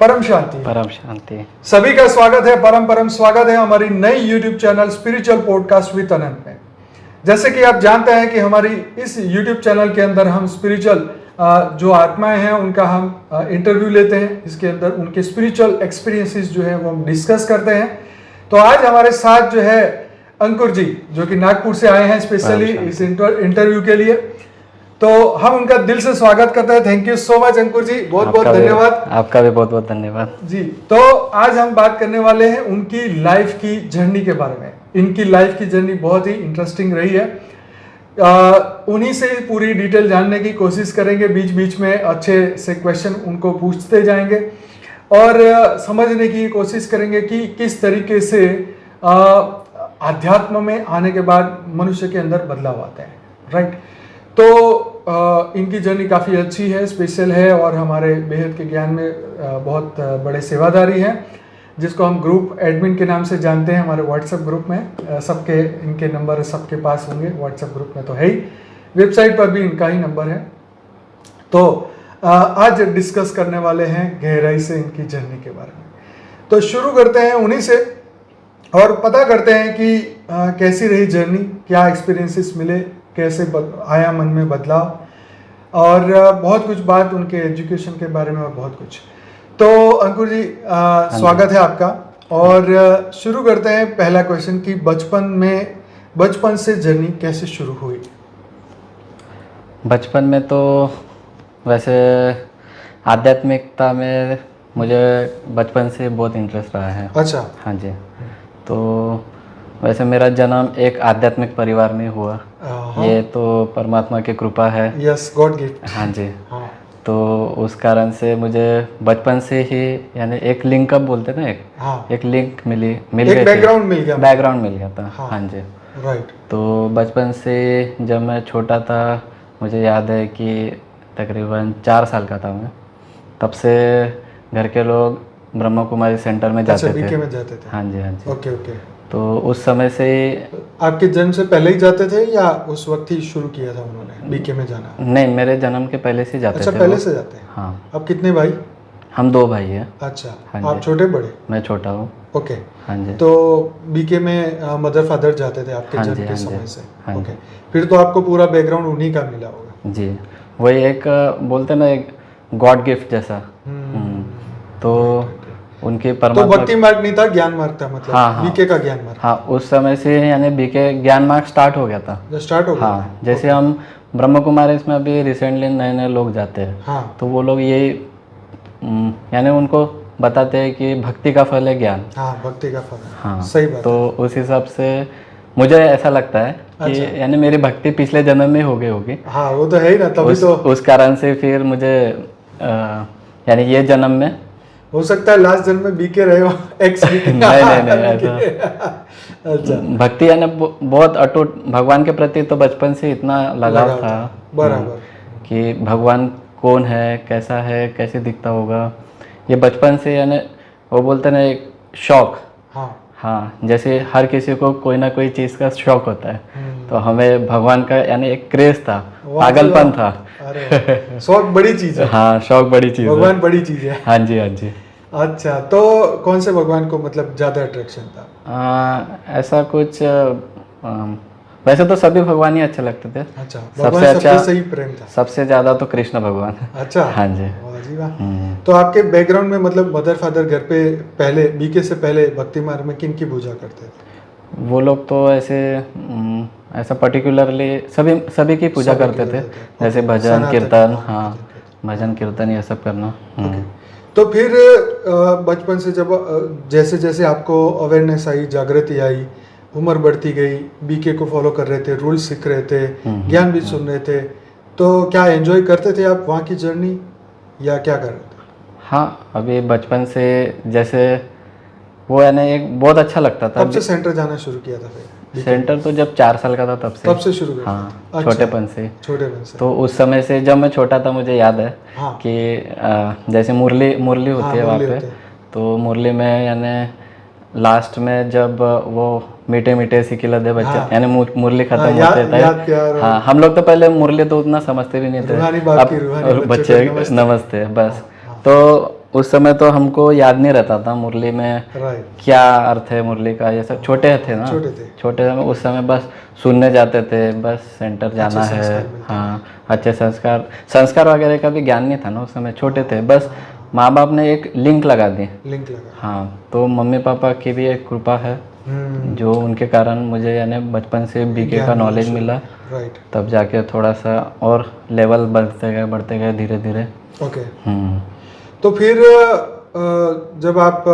परम शांति। परम शांति। सभी का स्वागत है, परम स्वागत है हमारी नई YouTube channel spiritual podcast with Anant में। जैसे कि आप जानते हैं कि हमारी इस यूट्यूब चैनल के अंदर हम स्पिरिचुअल जो आत्माएं हैं उनका हम इंटरव्यू लेते हैं। इसके अंदर उनके स्पिरिचुअल एक्सपीरियंसेस जो है वो हम डिस्कस करते हैं। तो आज हमारे साथ जो है अंकुर जी, जो कि नागपुर से आए हैं स्पेशली इस इंटरव्यू के लिए। तो हम उनका दिल से स्वागत करते हैं। थैंक यू सो मच अंकुर जी, बहुत बहुत धन्यवाद। आपका भी बहुत बहुत धन्यवाद जी। तो आज हम बात करने वाले हैं उनकी लाइफ की जर्नी के बारे में। इनकी लाइफ की जर्नी बहुत ही इंटरेस्टिंग रही है। उन्हीं से पूरी डिटेल जानने की कोशिश करेंगे। बीच बीच में अच्छे से क्वेश्चन उनको पूछते जाएंगे और समझने की कोशिश करेंगे कि किस तरीके से आध्यात्म में आने के बाद मनुष्य के अंदर बदलाव आते हैं। राइट। तो इनकी जर्नी काफ़ी अच्छी है, स्पेशल है और हमारे बेहद के ज्ञान में बहुत बड़े सेवादारी हैं, जिसको हम ग्रुप एडमिन के नाम से जानते हैं। हमारे व्हाट्सएप ग्रुप में सबके इनके नंबर सबके पास होंगे। व्हाट्सएप ग्रुप में तो है ही, वेबसाइट पर भी इनका ही नंबर है। तो आज डिस्कस करने वाले हैं गहराई से इनकी जर्नी के बारे में। तो शुरू करते हैं उन्हीं से और पता करते हैं कि कैसी रही जर्नी, क्या एक्सपीरियंसेस मिले, कैसे आया मन में बदलाव और बहुत कुछ बात उनके एजुकेशन के बारे में और बहुत कुछ। तो अंकुर जी स्वागत है आपका। और शुरू करते हैं पहला क्वेश्चन कि बचपन से जर्नी कैसे शुरू हुई? बचपन में तो वैसे आध्यात्मिकता में मुझे बचपन से बहुत इंटरेस्ट रहा है। अच्छा। हाँ जी। तो वैसे मेरा जन्म एक आध्यात्मिक परिवार में हुआ। ये तो परमात्मा की कृपा है। Yes, God gift. हाँ जी। तो उस कारण से मुझे बचपन से ही यानी एक लिंक अप बोलते ना, एक लिंक मिल गई, बैकग्राउंड मिल गया था। हाँ जी। राइट। तो बचपन से जब मैं छोटा था, मुझे याद है कि तकरीबन 4 साल का था मैं, तब से घर के लोग ब्रह्मा कुमारी सेंटर में जाते थे। बीके में जाते थे? हाँ जी, हाँ जी। Okay okay. तो उस समय से आपके जन्म से पहले ही जाते थे या उस वक्त ही शुरू किया था उन्होंने बीके में जाना? नहीं, मेरे जन्म के पहले से जाते थे। अच्छा, पहले से जाते हैं। हाँ। आप कितने भाई? हम 2 भाई हैं। अच्छा। हाँ आप छोटे बड़े? मैं छोटा हूँ। ओके। हाँ जी। तो बीके में मदर फादर जाते थे आपके जन्म के समय से? हाँ ओके। फिर तो आपको पूरा बैकग्राउंड उन्हीं का मिला होगा। जी, वही एक बोलते ना, एक गॉड गिफ्ट जैसा। तो उनके परमात्मा। तो भक्ति मार्ग नहीं था, ज्ञान मार्ग था मतलब? हाँ, बीके का ज्ञान मार्ग। हाँ, उस समय से यानी बीके ज्ञान मार्ग स्टार्ट हो गया था। स्टार्ट हो गया? हाँ। जैसे हम ब्रह्म कुमारी इसमें अभी रिसेंटली नए लोग जाते हैं। हाँ। तो वो लोग यही यानी उनको बताते हैं कि भक्ति का फल है ज्ञान। हाँ, भक्ति का फल है। हाँ, सही बात। तो उस हिसाब से मुझे ऐसा लगता है कि यानी मेरी भक्ति पिछले जन्म में हो गई होगी। हाँ, वो तो है ही ना, तभी तो उस कारण से फिर मुझे यानी ये जन्म में हो सकता है लास्ट जन्म में बीके रहे हो, एक्स बीके। नहीं अच्छा। भक्ति यानी बहुत अटूट भगवान के प्रति तो बचपन से इतना लगाव था बराबर कि भगवान कौन है, कैसा है, कैसे दिखता होगा, ये बचपन से यानी वो बोलते ना एक शौक। हाँ, जैसे हर किसी को कोई ना कोई चीज़ का शौक होता है, तो हमें भगवान का यानी एक क्रेज था, पागलपन था। अरे शौक बड़ी चीज है। हाँ, शौक बड़ी चीज है, भगवान बड़ी चीज है। हाँ जी, हाँ जी। अच्छा, तो कौन से भगवान को मतलब ज्यादा अट्रैक्शन था? ऐसा कुछ वैसे तो सभी भगवान ही अच्छे लगते थे। अच्छा, सबसे अच्छा सही प्रेम था? सबसे ज्यादा तो कृष्ण भगवान। अच्छा। हाँ जी। तो आपके बैकग्राउंड में मतलब मदर फादर घर पे पहले बीके से पहले भक्ति मार्ग में किन की पूजा करते थे? वो लोग तो ऐसा पर्टिकुलरली सभी की पूजा करते थे, जैसे भजन कीर्तन। हाँ, भजन कीर्तन ये सब करना। तो फिर बचपन से जब जैसे जैसे आपको अवेयरनेस आई, जागृति आई, उम्र बढ़ती गई, बीके को फॉलो कर रहे थे, रूल्स सीख रहे थे, ज्ञान भी सुन रहे थे, तो क्या एंजॉय करते थे आप वहाँ की जर्नी या क्या कर रहे थे? हाँ, अभी बचपन से जैसे वो यानी एक बहुत अच्छा लगता था। तब से सेंटर जाना शुरू किया था फिर? सेंटर तो जब 4 साल का था तब से शुरू किया? हाँ। अच्छा, छोटेपन से। तो उस समय से जब मैं छोटा था, मुझे याद है कि जैसे मुरली होती है वहाँ पे, तो मुरली में यानी लास्ट में जब वो मीठे मीठे सिकिला दे बच्चे यानी मुरली खत्म होते थे। हाँ, हम लोग तो पहले मुरली तो उतना समझते भी नहीं थे, अब बच्चे नमस्ते बस। तो उस समय तो हमको याद नहीं रहता था मुरली में राइट, क्या अर्थ है मुरली का, ये सब छोटे थे ना, छोटे समय उस समय बस सुनने जाते थे, बस सेंटर जाना है। हाँ, अच्छे संस्कार संस्कार वगैरह का भी ज्ञान नहीं था ना उस समय, छोटे थे, बस माँ बाप ने एक लिंक लगा दी। हाँ, तो मम्मी पापा की भी एक कृपा है जो उनके कारण मुझे यानी बचपन से बीके का नॉलेज मिला। राइट, तब जाके थोड़ा सा और लेवल बढ़ते गए धीरे धीरे। ओके। तो फिर जब आप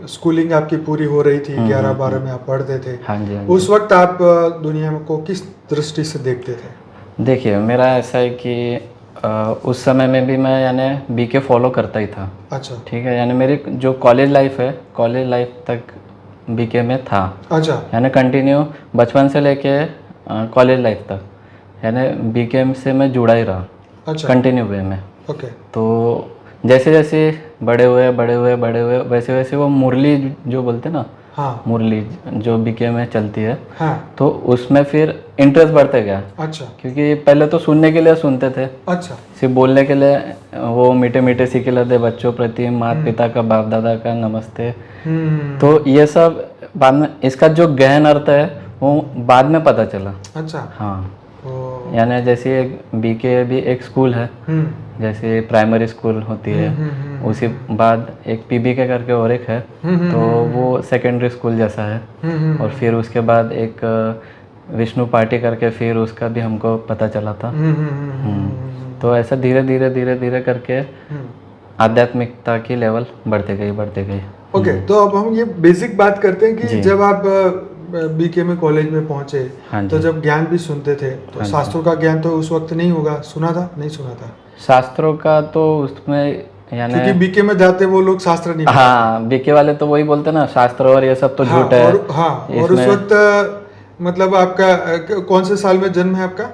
स्कूलिंग आपकी पूरी हो रही थी, 11-12 में आप पढ़ते थे। हाँ जी, हाँ जी। उस वक्त आप दुनिया को किस दृष्टि से देखते थे? देखिए, मेरा ऐसा है कि उस समय में भी मैं यानी बीके फॉलो करता ही था। अच्छा, ठीक है, यानी मेरी जो कॉलेज लाइफ है, कॉलेज लाइफ तक बीके में था। अच्छा, यानी कंटिन्यू बचपन से लेके कॉलेज लाइफ तक यानी बीके से मैं जुड़ा ही रहा। अच्छा, कंटिन्यू वे में। ओके। तो जैसे जैसे बड़े हुए वैसे वैसे वो मुरली जो बोलते हैं ना, हाँ, मुरली जो बीके में चलती है, हाँ, तो उसमें फिर इंटरेस्ट बढ़ते गया। अच्छा, क्योंकि पहले तो सुनने के लिए सुनते थे, अच्छा, सिर्फ बोलने के लिए वो मीठे मीठे सीखे लेते, बच्चों प्रति माता पिता का बाप दादा का नमस्ते। तो ये सब बाद में इसका जो गहन अर्थ है वो बाद में पता चला। अच्छा, हाँ, यानी जैसे बीके भी एक स्कूल है, जैसे प्राइमरी स्कूल होती है, उसी बाद एक पीबीके करके और एक है, तो वो सेकेंडरी स्कूल जैसा है। और फिर उसके बाद एक विष्णु पार्टी करके फिर उसका भी हमको पता चला था। तो ऐसा धीरे धीरे करके आध्यात्मिकता की लेवल बढ़ते गई। ओके। तो अब हम ये बेसिक बात करते हैं कि जब आप बीके में कॉलेज में पहुंचे, तो जब ज्ञान भी सुनते थे, तो शास्त्रों का ज्ञान तो उस वक्त नहीं होगा, सुना था नहीं सुना था? शास्त्रों का तो उसमें यानी क्योंकि बीके में जाते वो लोग शास्त्र नहीं, हाँ, बीके वाले तो वही बोलते ना, शास्त्र और ये सब तो झूठ है। और उस वक्त मतलब आपका कौन से साल में जन्म है आपका?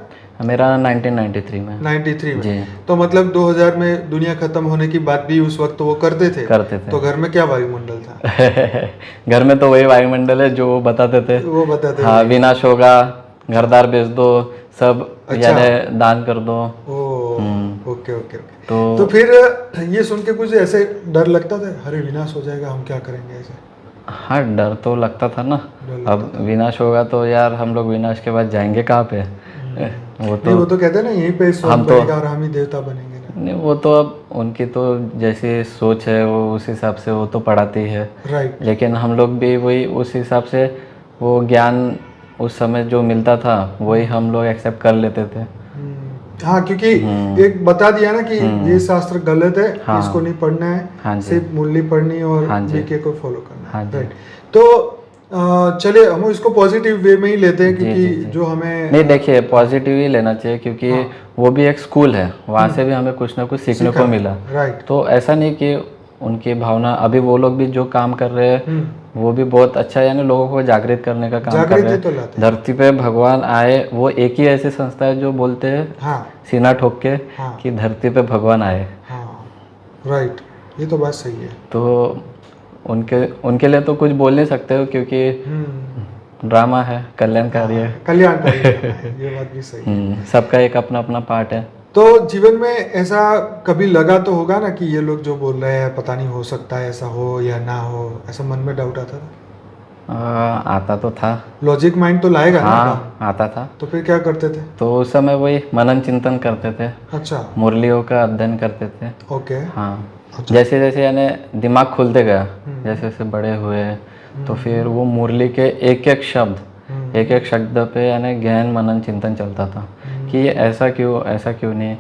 मेरा 1993 में। 93 में जी। तो मतलब 2000 में दुनिया खत्म होने की बात भी उस वक्त वो करते थे। तो घर में क्या वायुमंडल था? घर में तो वही वायुमंडल है जो वो बताते थे। हाँ, विनाश होगा, घरदार बेच दो, सब यानी दान कर दो। ओके। तो फिर ये सुन के कुछ ऐसे डर लगता था, अरे विनाश हो जाएगा, हम क्या करेंगे ऐसे? हाँ, डर तो लगता था ना। अब विनाश होगा तो यार हम लोग विनाश के बाद जाएंगे कहाँ पे? वो तो कहते हैं ना, यहीं पे स्वर्ग बनेगा और हम ही देवता बनेंगे ना। नहीं, वो तो अब उनकी तो जैसी सोच है वो उस हिसाब से वो तो पढ़ाती है। राइट। लेकिन हम लोग भी वही उस हिसाब से वो ज्ञान उस समय जो मिलता था वही हम लोग एक्सेप्ट कर लेते थे। हाँ, क्योंकि एक बता दिया ना कि ये शास्त्र गलत है, इसको नहीं पढ़ना है, सिर्फ मुरली पढ़नी और बीके को फॉलो करना है। राइट। तो चलिए हम इसको पॉजिटिव वे में ही लेते हैं, क्योंकि जो हमें नहीं, देखिए पॉजिटिव ही लेना चाहिए, क्योंकि वो भी एक स्कूल है, वहाँ से भी हमें कुछ ना कुछ सीखने को मिला। राइट। तो ऐसा नहीं कि उनकी भावना, अभी वो लोग भी जो काम कर रहे हैं वो भी बहुत अच्छा, यानी लोगों को जागृत करने का काम कर रहे हैं। धरती पे भगवान आए, वो एक ही ऐसी संस्था है जो बोलते हैं सीना ठोक के कि धरती पे भगवान आए। राइट, ये तो बात सही है। तो उनके लिए तो कुछ बोल नहीं सकते हो, क्योंकि ड्रामा है, कल्याणकारी है। ये बात भी सही है। सबका एक अपना अपना पार्ट है। तो जीवन में ऐसा कभी लगा तो होगा ना कि ये लोग जो बोल रहे हैं पता नहीं, हो सकता है ऐसा हो या ना हो, ऐसा मन में डाउट आता था? आता तो था। लॉजिक माइंड तो लाएगा ना? आता था। तो फिर क्या करते थे? तो उस समय वही मनन चिंतन करते थे। अच्छा। मुरलियों का अध्ययन करते थे। ओके। हाँ। अच्छा। जैसे जैसे यानी दिमाग खुलते गया, जैसे जैसे बड़े हुए, तो फिर वो मुरली के एक एक शब्द पे यानी गहन मनन चिंतन चलता था कि ये ऐसा क्यों नहीं,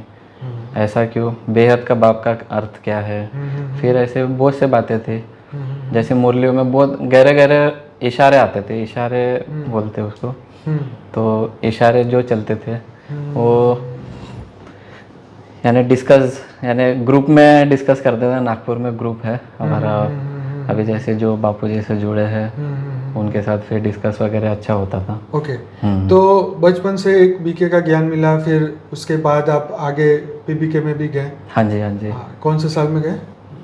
ऐसा क्यों, बेहद का बाप का अर्थ क्या है। फिर ऐसे बहुत से बातें थी, जैसे मुरलियों में बहुत गहरे गहरे इशारे आते थे, इशारे बोलते उसको। तो इशारे जो चलते थे वो यानी ग्रुप में डिस्कस करते थे। नागपुर में ग्रुप है हमारा, अभी जैसे जो बापू जी से जुड़े हैं उनके साथ फिर डिस्कस वगैरह अच्छा होता था। ओके। तो बचपन से एक बीके का ज्ञान मिला, फिर उसके बाद आप आगे पीबीके में भी गए? हाँ जी। कौन से साल में गए?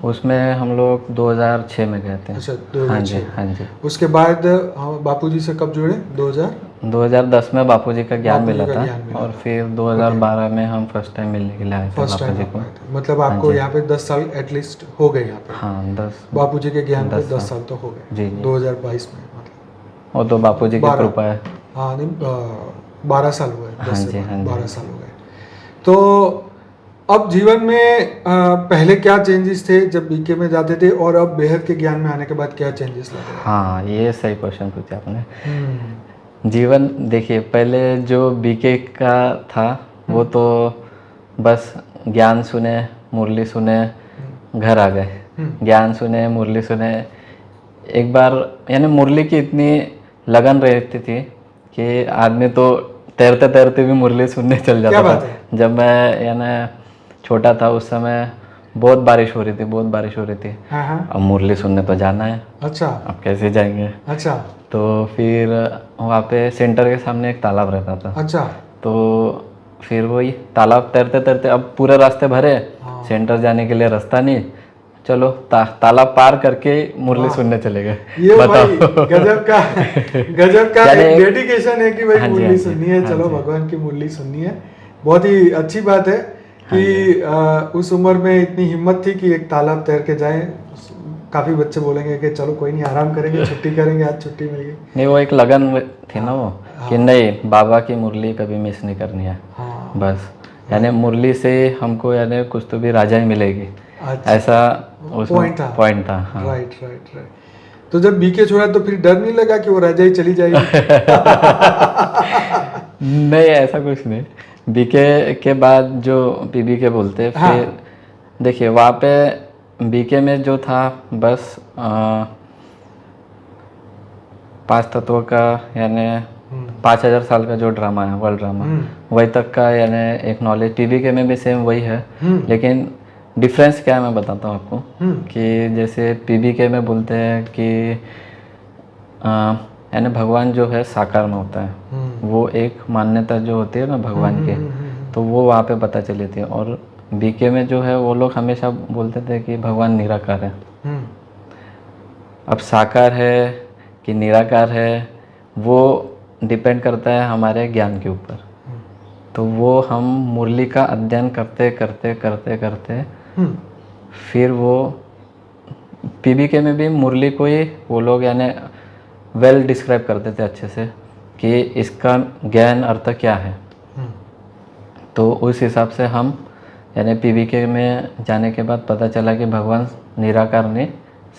उसमें हम लोग 2006 में गए थे। अच्छा, 2006। हाँ जी। उसके बाद बापू जी से कब जुड़े? 2010 में बापूजी का ज्ञान बापूजी मिला का था ज्ञान मिला और था। फिर 2012 में हम फर्स्ट टाइम मिलने के लिए आए थे फर्स्ट टाइम बापूजी को। मतलब हाँ आपको जी। यहाँ पे 10 साल एटलीस्ट हो गए यहाँ पे। हाँ 10 बापूजी के ज्ञान को 10 10 साल तो हो गए। जी जी। 2022 में मतलब वो तो बापूजी की 12 कृपा है। हाँ नहीं 12 साल हुए, 10 हाँ से जी, हाँ जी, 12 हाँ साल हो गए। तो अब जीवन में पहले क्या चेंजेस थे जब बीके में जाते थे, और अब बेहद के ज्ञान में आने के बाद क्या चेंजेस लग रहे हैं? हाँ ये सही क्वेश्चन पूछा आपने। हम्म, जीवन देखिए, पहले जो बीके का था वो तो बस ज्ञान सुने, मुरली सुने, घर आ गए। ज्ञान सुने, मुरली सुने। एक बार यानी मुरली की इतनी लगन रहती थी कि आदमी तो तैरते तैरते भी मुरली सुनने चल क्या जाता बात था। है? जब मैं यानी छोटा था उस समय बहुत बारिश हो रही थी, बहुत बारिश हो रही थी। हाँ हाँ। अब मुरली सुनने तो जाना है, अच्छा अब कैसे जाएंगे। अच्छा तो फिर वहाँ पे सेंटर के सामने एक तालाब रहता था। अच्छा। तो फिर वही तालाब तैरते तैरते, अब पूरे रास्ते भरे, हाँ। सेंटर जाने के लिए रास्ता नहीं, चलो तालाब पार करके मुरली वाह। सुनने चले गए। ये बताओ। भाई गजब का यानी एक डेडिकेशन है कि भाई हाँ जी, मुरली हाँ जी, सुननी है, हाँ चलो जी। भगवान की मुरली सुननी है। बहुत ही अच्छी बात है हाँ कि उस उम्र में इतनी हिम्मत थी कि एक तालाब तैर के जाएं। काफी बच्चे बोलेंगे कि चलो कोई नहीं, आराम करेंगे, छुट्टी करेंगे, आज छुट्टी मिल गई। नहीं, वो एक लगन थी ना वो, हाँ। कि नहीं बाबा की मुरली कभी मिस नहीं करनी है। हाँ बस यानी मुरली से हमको यानी कुछ तो भी राजा ही मिलेगी, अच्छा। ऐसा उसमें पॉइंट था। हाँ। Right right right. तो जब बीके छोड़ा तो फिर डर नहीं लगा कि वो राजा ही चली जाएगी? नहीं ऐसा कुछ नहीं। बीके के बाद जो पीबी के बोलते हाँ। फिर देखिए वहाँ पे बीके में जो था बस 5 तत्वों का यानी 5000 साल का जो ड्रामा है, वर्ल्ड ड्रामा, वही तक का यानी एक नॉलेज पीबी के में भी सेम वही है। लेकिन डिफरेंस क्या है मैं बताता हूँ आपको। कि जैसे पीबी के में बोलते हैं कि यानी भगवान जो है साकार में होता है, वो एक मान्यता जो होती है ना भगवान की, तो वो वहाँ पे पता चली थी। और बीके में जो है वो लोग हमेशा बोलते थे कि भगवान निराकार है। अब साकार है कि निराकार है वो डिपेंड करता है हमारे ज्ञान के ऊपर। तो वो हम मुरली का अध्ययन करते करते करते करते फिर वो पीबीके में भी मुरली को ही वो लोग यानी वेल डिस्क्राइब करते थे अच्छे से कि इसका ज्ञान अर्थ क्या है। तो उस हिसाब से हम यानी पीबीके में जाने के बाद पता चला कि भगवान निराकार नहीं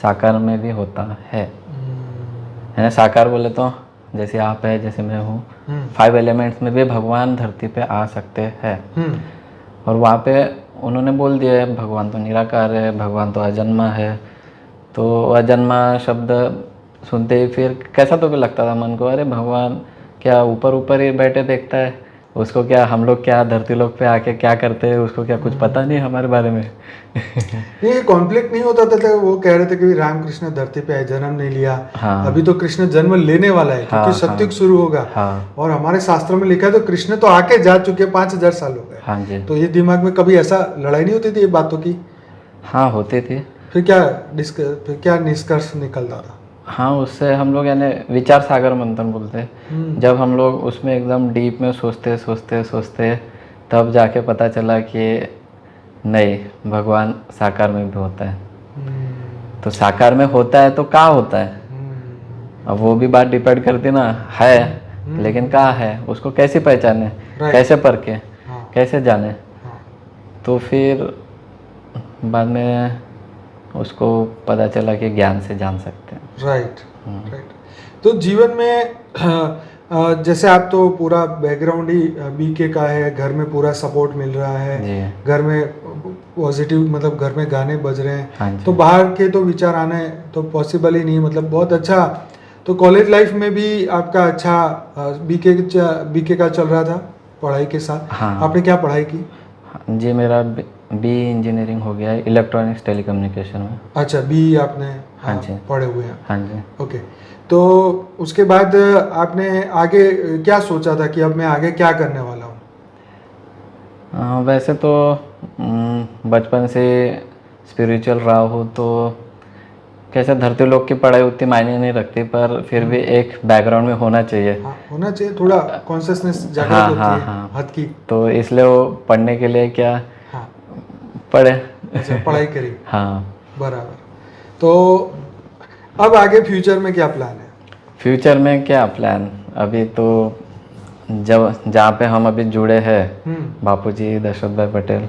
साकार में भी होता है। यानी साकार बोले तो जैसे आप है, जैसे मैं हूँ, 5 एलिमेंट्स में भी भगवान धरती पे आ सकते हैं। और वहाँ पे उन्होंने बोल दिया है भगवान तो निराकार है, भगवान तो अजन्मा है। तो अजन्मा शब्द सुनते ही फिर कैसा तो भी लगता था मन को, अरे भगवान क्या ऊपर ऊपर ही बैठे देखता है, उसको क्या हम लोग क्या धरती लोग पे आके क्या करते हैं, उसको क्या कुछ पता नहीं हमारे बारे में। ये कॉन्फ्लिक्ट नहीं होता था? वो कह रहे थे कि रामकृष्ण धरती पे आए, जन्म नहीं लिया। हाँ। अभी तो कृष्ण जन्म लेने वाला है क्योंकि हाँ, सत्युग हाँ, शुरू होगा। हाँ। और हमारे शास्त्रों में लिखा है तो कृष्ण तो आके जा चुके 5000 साल हो गए। हाँ जी। तो ये दिमाग में कभी ऐसा लड़ाई नहीं होती थी ये बातों की? हाँ होती थी। फिर क्या निष्कर्ष निकलता था? हाँ उससे हम लोग यानी विचार सागर मंथन बोलते हैं। जब हम लोग उसमें एकदम डीप में सोचते सोचते सोचते तब जाके पता चला कि नहीं भगवान साकार में भी होता है। तो साकार में होता है तो कहाँ होता है, अब वो भी बात डिपेंड करती ना है, लेकिन कहाँ है उसको कैसे पहचाने, कैसे परखे, कैसे जाने। तो फिर बाद में उसको पता चला कि ज्ञान से जान सकते हैं। Right right. तो जीवन में जैसे आप तो पूरा बैकग्राउंड ही बीके का है, घर में पूरा सपोर्ट मिल रहा है, घर में पॉजिटिव मतलब घर में गाने बज रहे हैं। हाँ तो बाहर के तो विचार आने तो पॉसिबल ही नहीं, मतलब बहुत अच्छा। तो कॉलेज लाइफ में भी आपका अच्छा बीके का चल रहा था पढ़ाई के साथ? हाँ। आपने क्या पढ़ाई की? जी मेरा बी इंजीनियरिंग हो गया है इलेक्ट्रॉनिक्स टेलीकम्युनिकेशन में। अच्छा बी आपने हाँ जी पढ़े हुए हैं? हाँ जी। ओके। तो उसके बाद आपने आगे क्या सोचा था कि अब मैं आगे क्या करने वाला हूँ? वैसे तो बचपन से स्पिरिचुअल रहा हूँ, तो कैसे धरती लोग की पढ़ाई उतनी मायने नहीं रखती, पर फिर भी एक बैकग्राउंड में होना चाहिए। हाँ, होना चाहिए, थोड़ा कॉन्शियसनेस जागृत हाँ होती हाँ है हाँ, हद की। तो इसलिए वो पढ़ने के लिए क्या हाँ, पढ़े। अच्छा, पढ़ाई करी। हाँ, बराबर। तो अब आगे फ्यूचर में क्या प्लान है? फ्यूचर में क्या प्लान, अभी तो जब जहाँ पे हम अभी जुड़े हैं बापूजी दशरथ भाई पटेल,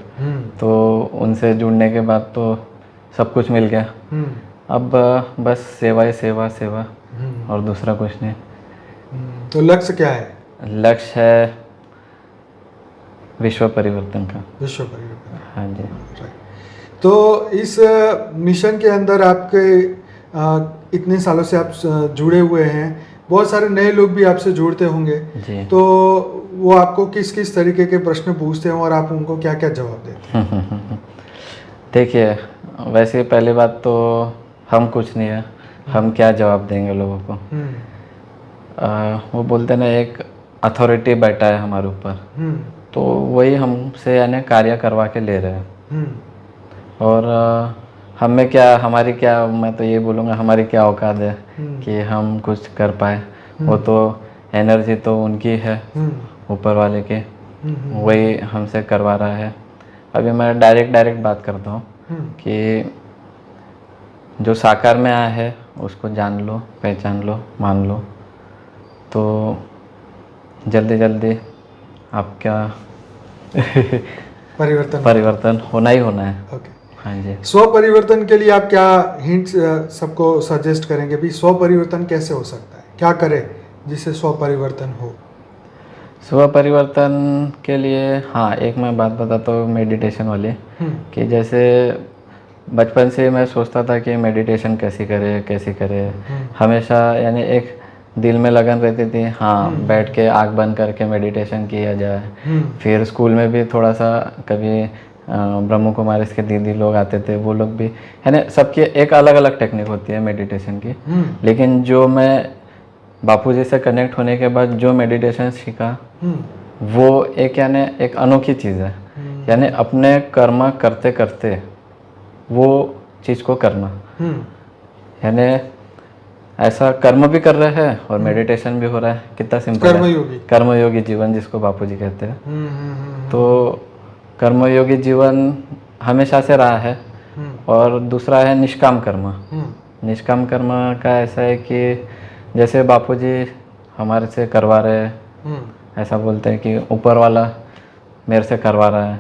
तो उनसे जुड़ने के बाद तो सब कुछ मिल गया। अब बस सेवा ही सेवा सेवा, और दूसरा कुछ नहीं। तो लक्ष्य क्या है? लक्ष्य है विश्व परिवर्तन का। विश्व परिवर्तन। हाँ जी। तो इस मिशन के अंदर आपके इतने सालों से आप जुड़े हुए हैं, बहुत सारे नए लोग भी आपसे जुड़ते होंगे जी। तो वो आपको किस किस तरीके के प्रश्न पूछते हैं और आप उनको क्या क्या जवाब देते हैं? देखिए, वैसे पहली बात तो हम कुछ नहीं है, हम क्या जवाब देंगे लोगों को। वो बोलते ना एक अथॉरिटी बैठा है हमारे ऊपर, तो वही हमसे यानी कार्य करवा के ले रहे हैं। और हम में क्या, हमारी क्या, मैं तो ये बोलूँगा हमारी क्या औकात है कि हम कुछ कर पाए। वो तो एनर्जी तो उनकी है, ऊपर वाले के, वही हमसे करवा रहा है। अभी मैं डायरेक्ट बात करता हूँ कि जो साकार में आया है उसको जान लो, पहचान लो, मान लो, तो जल्दी जल्दी आपका परिवर्तन होना ही होना है। ओके। हाँ जी। स्व परिवर्तन के लिए आप क्या हिंट्स सबको सजेस्ट करेंगे भी? स्व परिवर्तन कैसे हो सकता है, क्या करें जिससे स्व परिवर्तन हो? स्व परिवर्तन के लिए हाँ, एक मैं बात बताता हूँ मेडिटेशन वाली, कि जैसे बचपन से मैं सोचता था कि मेडिटेशन कैसे करे, हमेशा यानी एक दिल में लगन रहती थी, हाँ बैठ के आँख बंद करके मेडिटेशन किया जाए। फिर स्कूल में भी थोड़ा सा कभी ब्रह्म कुमारी के दीदी लोग आते थे, वो लोग भी, यानी सबकी एक अलग अलग टेक्निक होती है मेडिटेशन की। लेकिन जो मैं बापूजी से कनेक्ट होने के बाद जो मेडिटेशन सीखा, वो एक यानी एक अनोखी चीज़ है। यानी अपने कर्म करते करते वो चीज़ को करना, यानी ऐसा कर्म भी कर रहे हैं और मेडिटेशन भी हो रहा है। कितना सिंपल है, कर्मयोगी जीवन जिसको बापूजी कहते हैं। तो कर्मयोगी जीवन हमेशा से रहा है। और दूसरा है निष्काम कर्म। निष्काम कर्म का ऐसा है कि जैसे बापूजी हमारे से करवा रहे हैं, ऐसा बोलते हैं कि ऊपर वाला मेरे से करवा रहा है,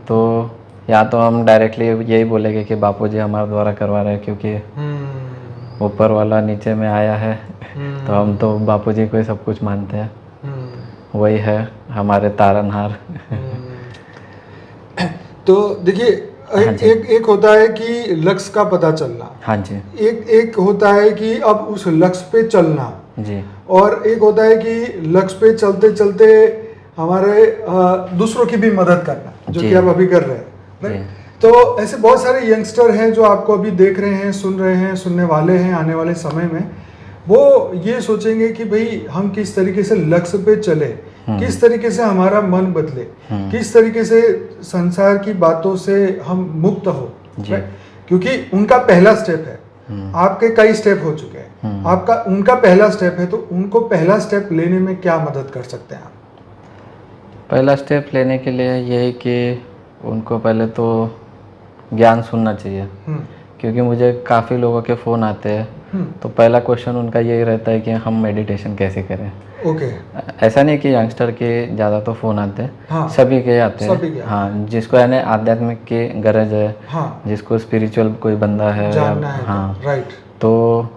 तो या तो हम डायरेक्टली यही बोलेंगे कि बापूजी हमारे द्वारा करवा रहे हैं, क्योंकि ऊपर वाला नीचे में आया है, तो हम तो बापूजी को ही सब कुछ मानते हैं। वही है हमारे तारनहार। तो देखिए, एक होता है कि लक्ष्य का पता चलना। हाँ जी। एक होता है कि अब उस लक्ष्य पे चलना जी। और एक होता है कि लक्ष्य पे चलते चलते हमारे दूसरों की भी मदद करना, जो कि आप अभी कर रहे हैं। तो ऐसे बहुत सारे यंगस्टर हैं जो आपको अभी देख रहे हैं, सुन रहे हैं, सुनने वाले हैं। आने वाले समय में वो ये सोचेंगे कि भाई हम किस तरीके से लक्ष्य पे चले, किस तरीके से हमारा मन बदले, किस तरीके से संसार की बातों से हम मुक्त हो, क्योंकि उनका पहला स्टेप है। आपके कई स्टेप हो चुके हैं, आपका उनका पहला स्टेप है, तो उनको पहला स्टेप लेने में क्या मदद कर सकते हैं आप? पहला स्टेप लेने के लिए यही कि उनको पहले तो ज्ञान सुनना चाहिए, क्योंकि मुझे काफ़ी लोगों के फ़ोन आते हैं, तो पहला क्वेश्चन उनका यही रहता है कि हम मेडिटेशन कैसे करें। ओके। ऐसा नहीं कि यंगस्टर के ज़्यादा तो फ़ोन आते हैं, हाँ, सभी के आते हैं। हाँ, जिसको यानी आध्यात्मिक की गरज है, हाँ, जिसको स्पिरिचुअल कोई बंदा है, जानना है, हाँ, राइट। तो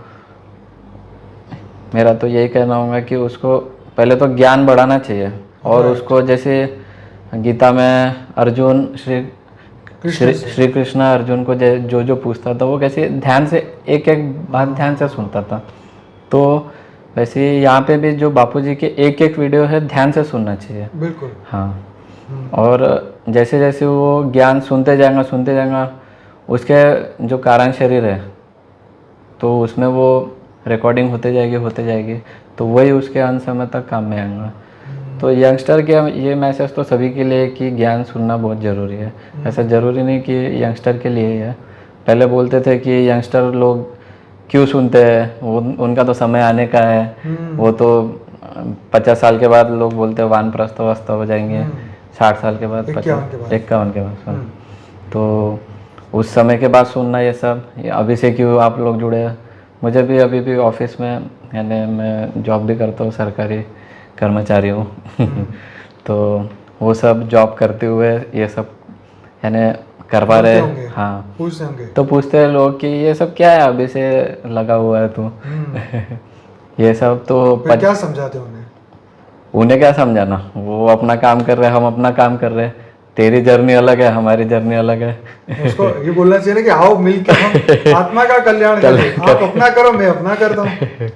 मेरा तो यही कहना होगा कि उसको पहले तो ज्ञान बढ़ाना चाहिए। और उसको जैसे गीता में अर्जुन श्री कृष्ण अर्जुन को जो पूछता था, वो कैसे ध्यान से एक एक बात ध्यान से सुनता था। तो वैसे यहाँ पे भी जो बापूजी के एक एक वीडियो है, ध्यान से सुनना चाहिए। बिल्कुल। हाँ। और जैसे जैसे वो ज्ञान सुनते जाएगा, उसके जो कारण शरीर है, तो उसमें वो रिकॉर्डिंग होते जाएगी, तो वही उसके अंत समय तक काम में आएगा। तो यंगस्टर के ये मैसेज तो सभी के लिए कि ज्ञान सुनना बहुत ज़रूरी है। ऐसा ज़रूरी नहीं कि यंगस्टर के लिए ही है, पहले बोलते थे कि यंगस्टर लोग क्यों सुनते हैं, वो उनका तो समय आने का है, वो तो 50 साल के बाद लोग बोलते हैं वानप्रस्थ अवस्था हो जाएंगे, 60 साल के बाद, 51 के बाद तो उस समय के बाद सुनना ये सब, अभी से क्यों आप लोग जुड़े हैं। मुझे भी अभी भी ऑफिस में, यानी मैं जॉब भी करता हूँ, सरकारी कर्मचारी हूँ तो वो सब जॉब करते हुए ये सब यानी करवा रहे। हाँ, पूछते होंगे तो पूछते हैं लोग कि ये सब क्या है, अभी से लगा हुआ है तू ये सब तो क्या समझाते उन्हें क्या समझाना, वो अपना काम कर रहे हैं, हम अपना काम कर रहे हैं, तेरी जर्नी अलग है, हमारी जर्नी अलग है। उसको ये बोलना चाहिए ना कि आओ मिलकर हम आत्मा का कल्याण करें, आप अपना करो मैं अपना करता हूँ।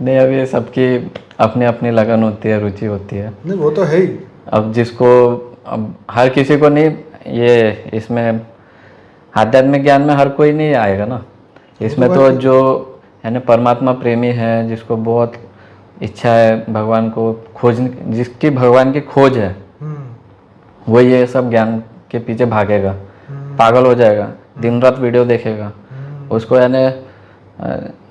नहीं, अब ये सबकी अपनी अपनी लगन होती है, रुचि होती है। नहीं वो तो है ही। अब जिसको, अब हर किसी को नहीं, ये इसमें आध्यात्मिक ज्ञान में हर कोई नहीं आएगा ना इसमें, तो जो यानी परमात्मा प्रेमी है, जिसको बहुत इच्छा है भगवान को खोजने, जिसकी भगवान की खोज है, वो ये सब ज्ञान के पीछे भागेगा, पागल हो जाएगा, दिन रात वीडियो देखेगा उसको। यानी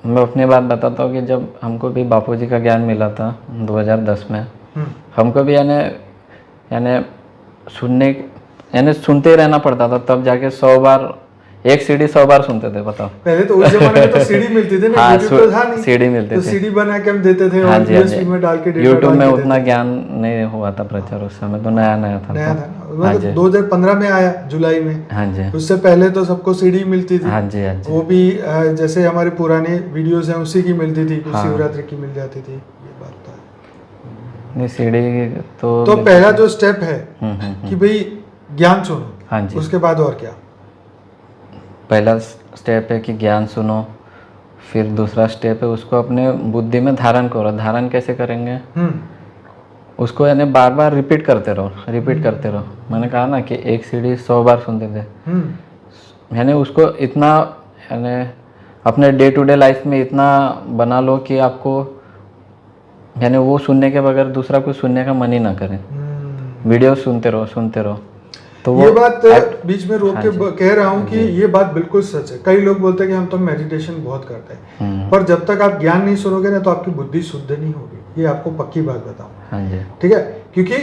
मैं अपनी बात बताता हूँ कि जब हमको भी बापूजी का ज्ञान मिला था 2010 में, हमको भी यानी सुनते ही रहना पड़ता था, तब जाके 100 बार, एक सीडी 100 बार सुनते थे। बताओ, पहले तो उस जमाने में तो सीडी मिलती थी ना, हाँ, यूट्यूब तो था नहीं, सीडी मिलती तो थी, सीडी बना के हम देते थे। हाँ और जी, यूएसबी में डाल के यूट्यूब में उतना ज्ञान नहीं हुआ था प्रचार उस समय, तो नया नया था। हाँ जी, 2015 में आया जुलाई में। हाँ जी, उससे पहले तो सबको सीडी मिलती थी। हाँ जी, हाँ जी, वो भी जैसे हमारे पुराने वीडियोस हैं उसी की मिलती थी, कुछ शिवरात्रि की मिल जाती थी। ये बात तो है। नहीं, सीडी तो पहला जो स्टेप है कि भाई ज्ञान सुनो, हाँ जी, उसके बाद और क्या? पहला स्टेप है कि ज्ञान सुनो, फिर दूसरा स्टेप है उसको अपने बुद्धि में धारण करो। धारण कैसे करेंगे, उसको यानी बार बार रिपीट करते रहो। मैंने कहा ना कि एक सीडी 100 बार सुनते थे, यानी उसको इतना, यानी अपने डे टू डे लाइफ में इतना बना लो कि आपको यानी वो सुनने के बगैर दूसरा कुछ सुनने का मन ही ना करे, वीडियो सुनते रहो। तो ये बात बीच में रोक के कह रहा हूँ कि ये बात बिल्कुल सच है। कई लोग बोलते हैं कि हम तो मेडिटेशन बहुत करते हैं, पर जब तक आप ज्ञान नहीं सुनोगे ना तो आपकी बुद्धि शुद्ध नहीं होगी, ये आपको पक्की बात बताऊं। ठीक है, क्योंकि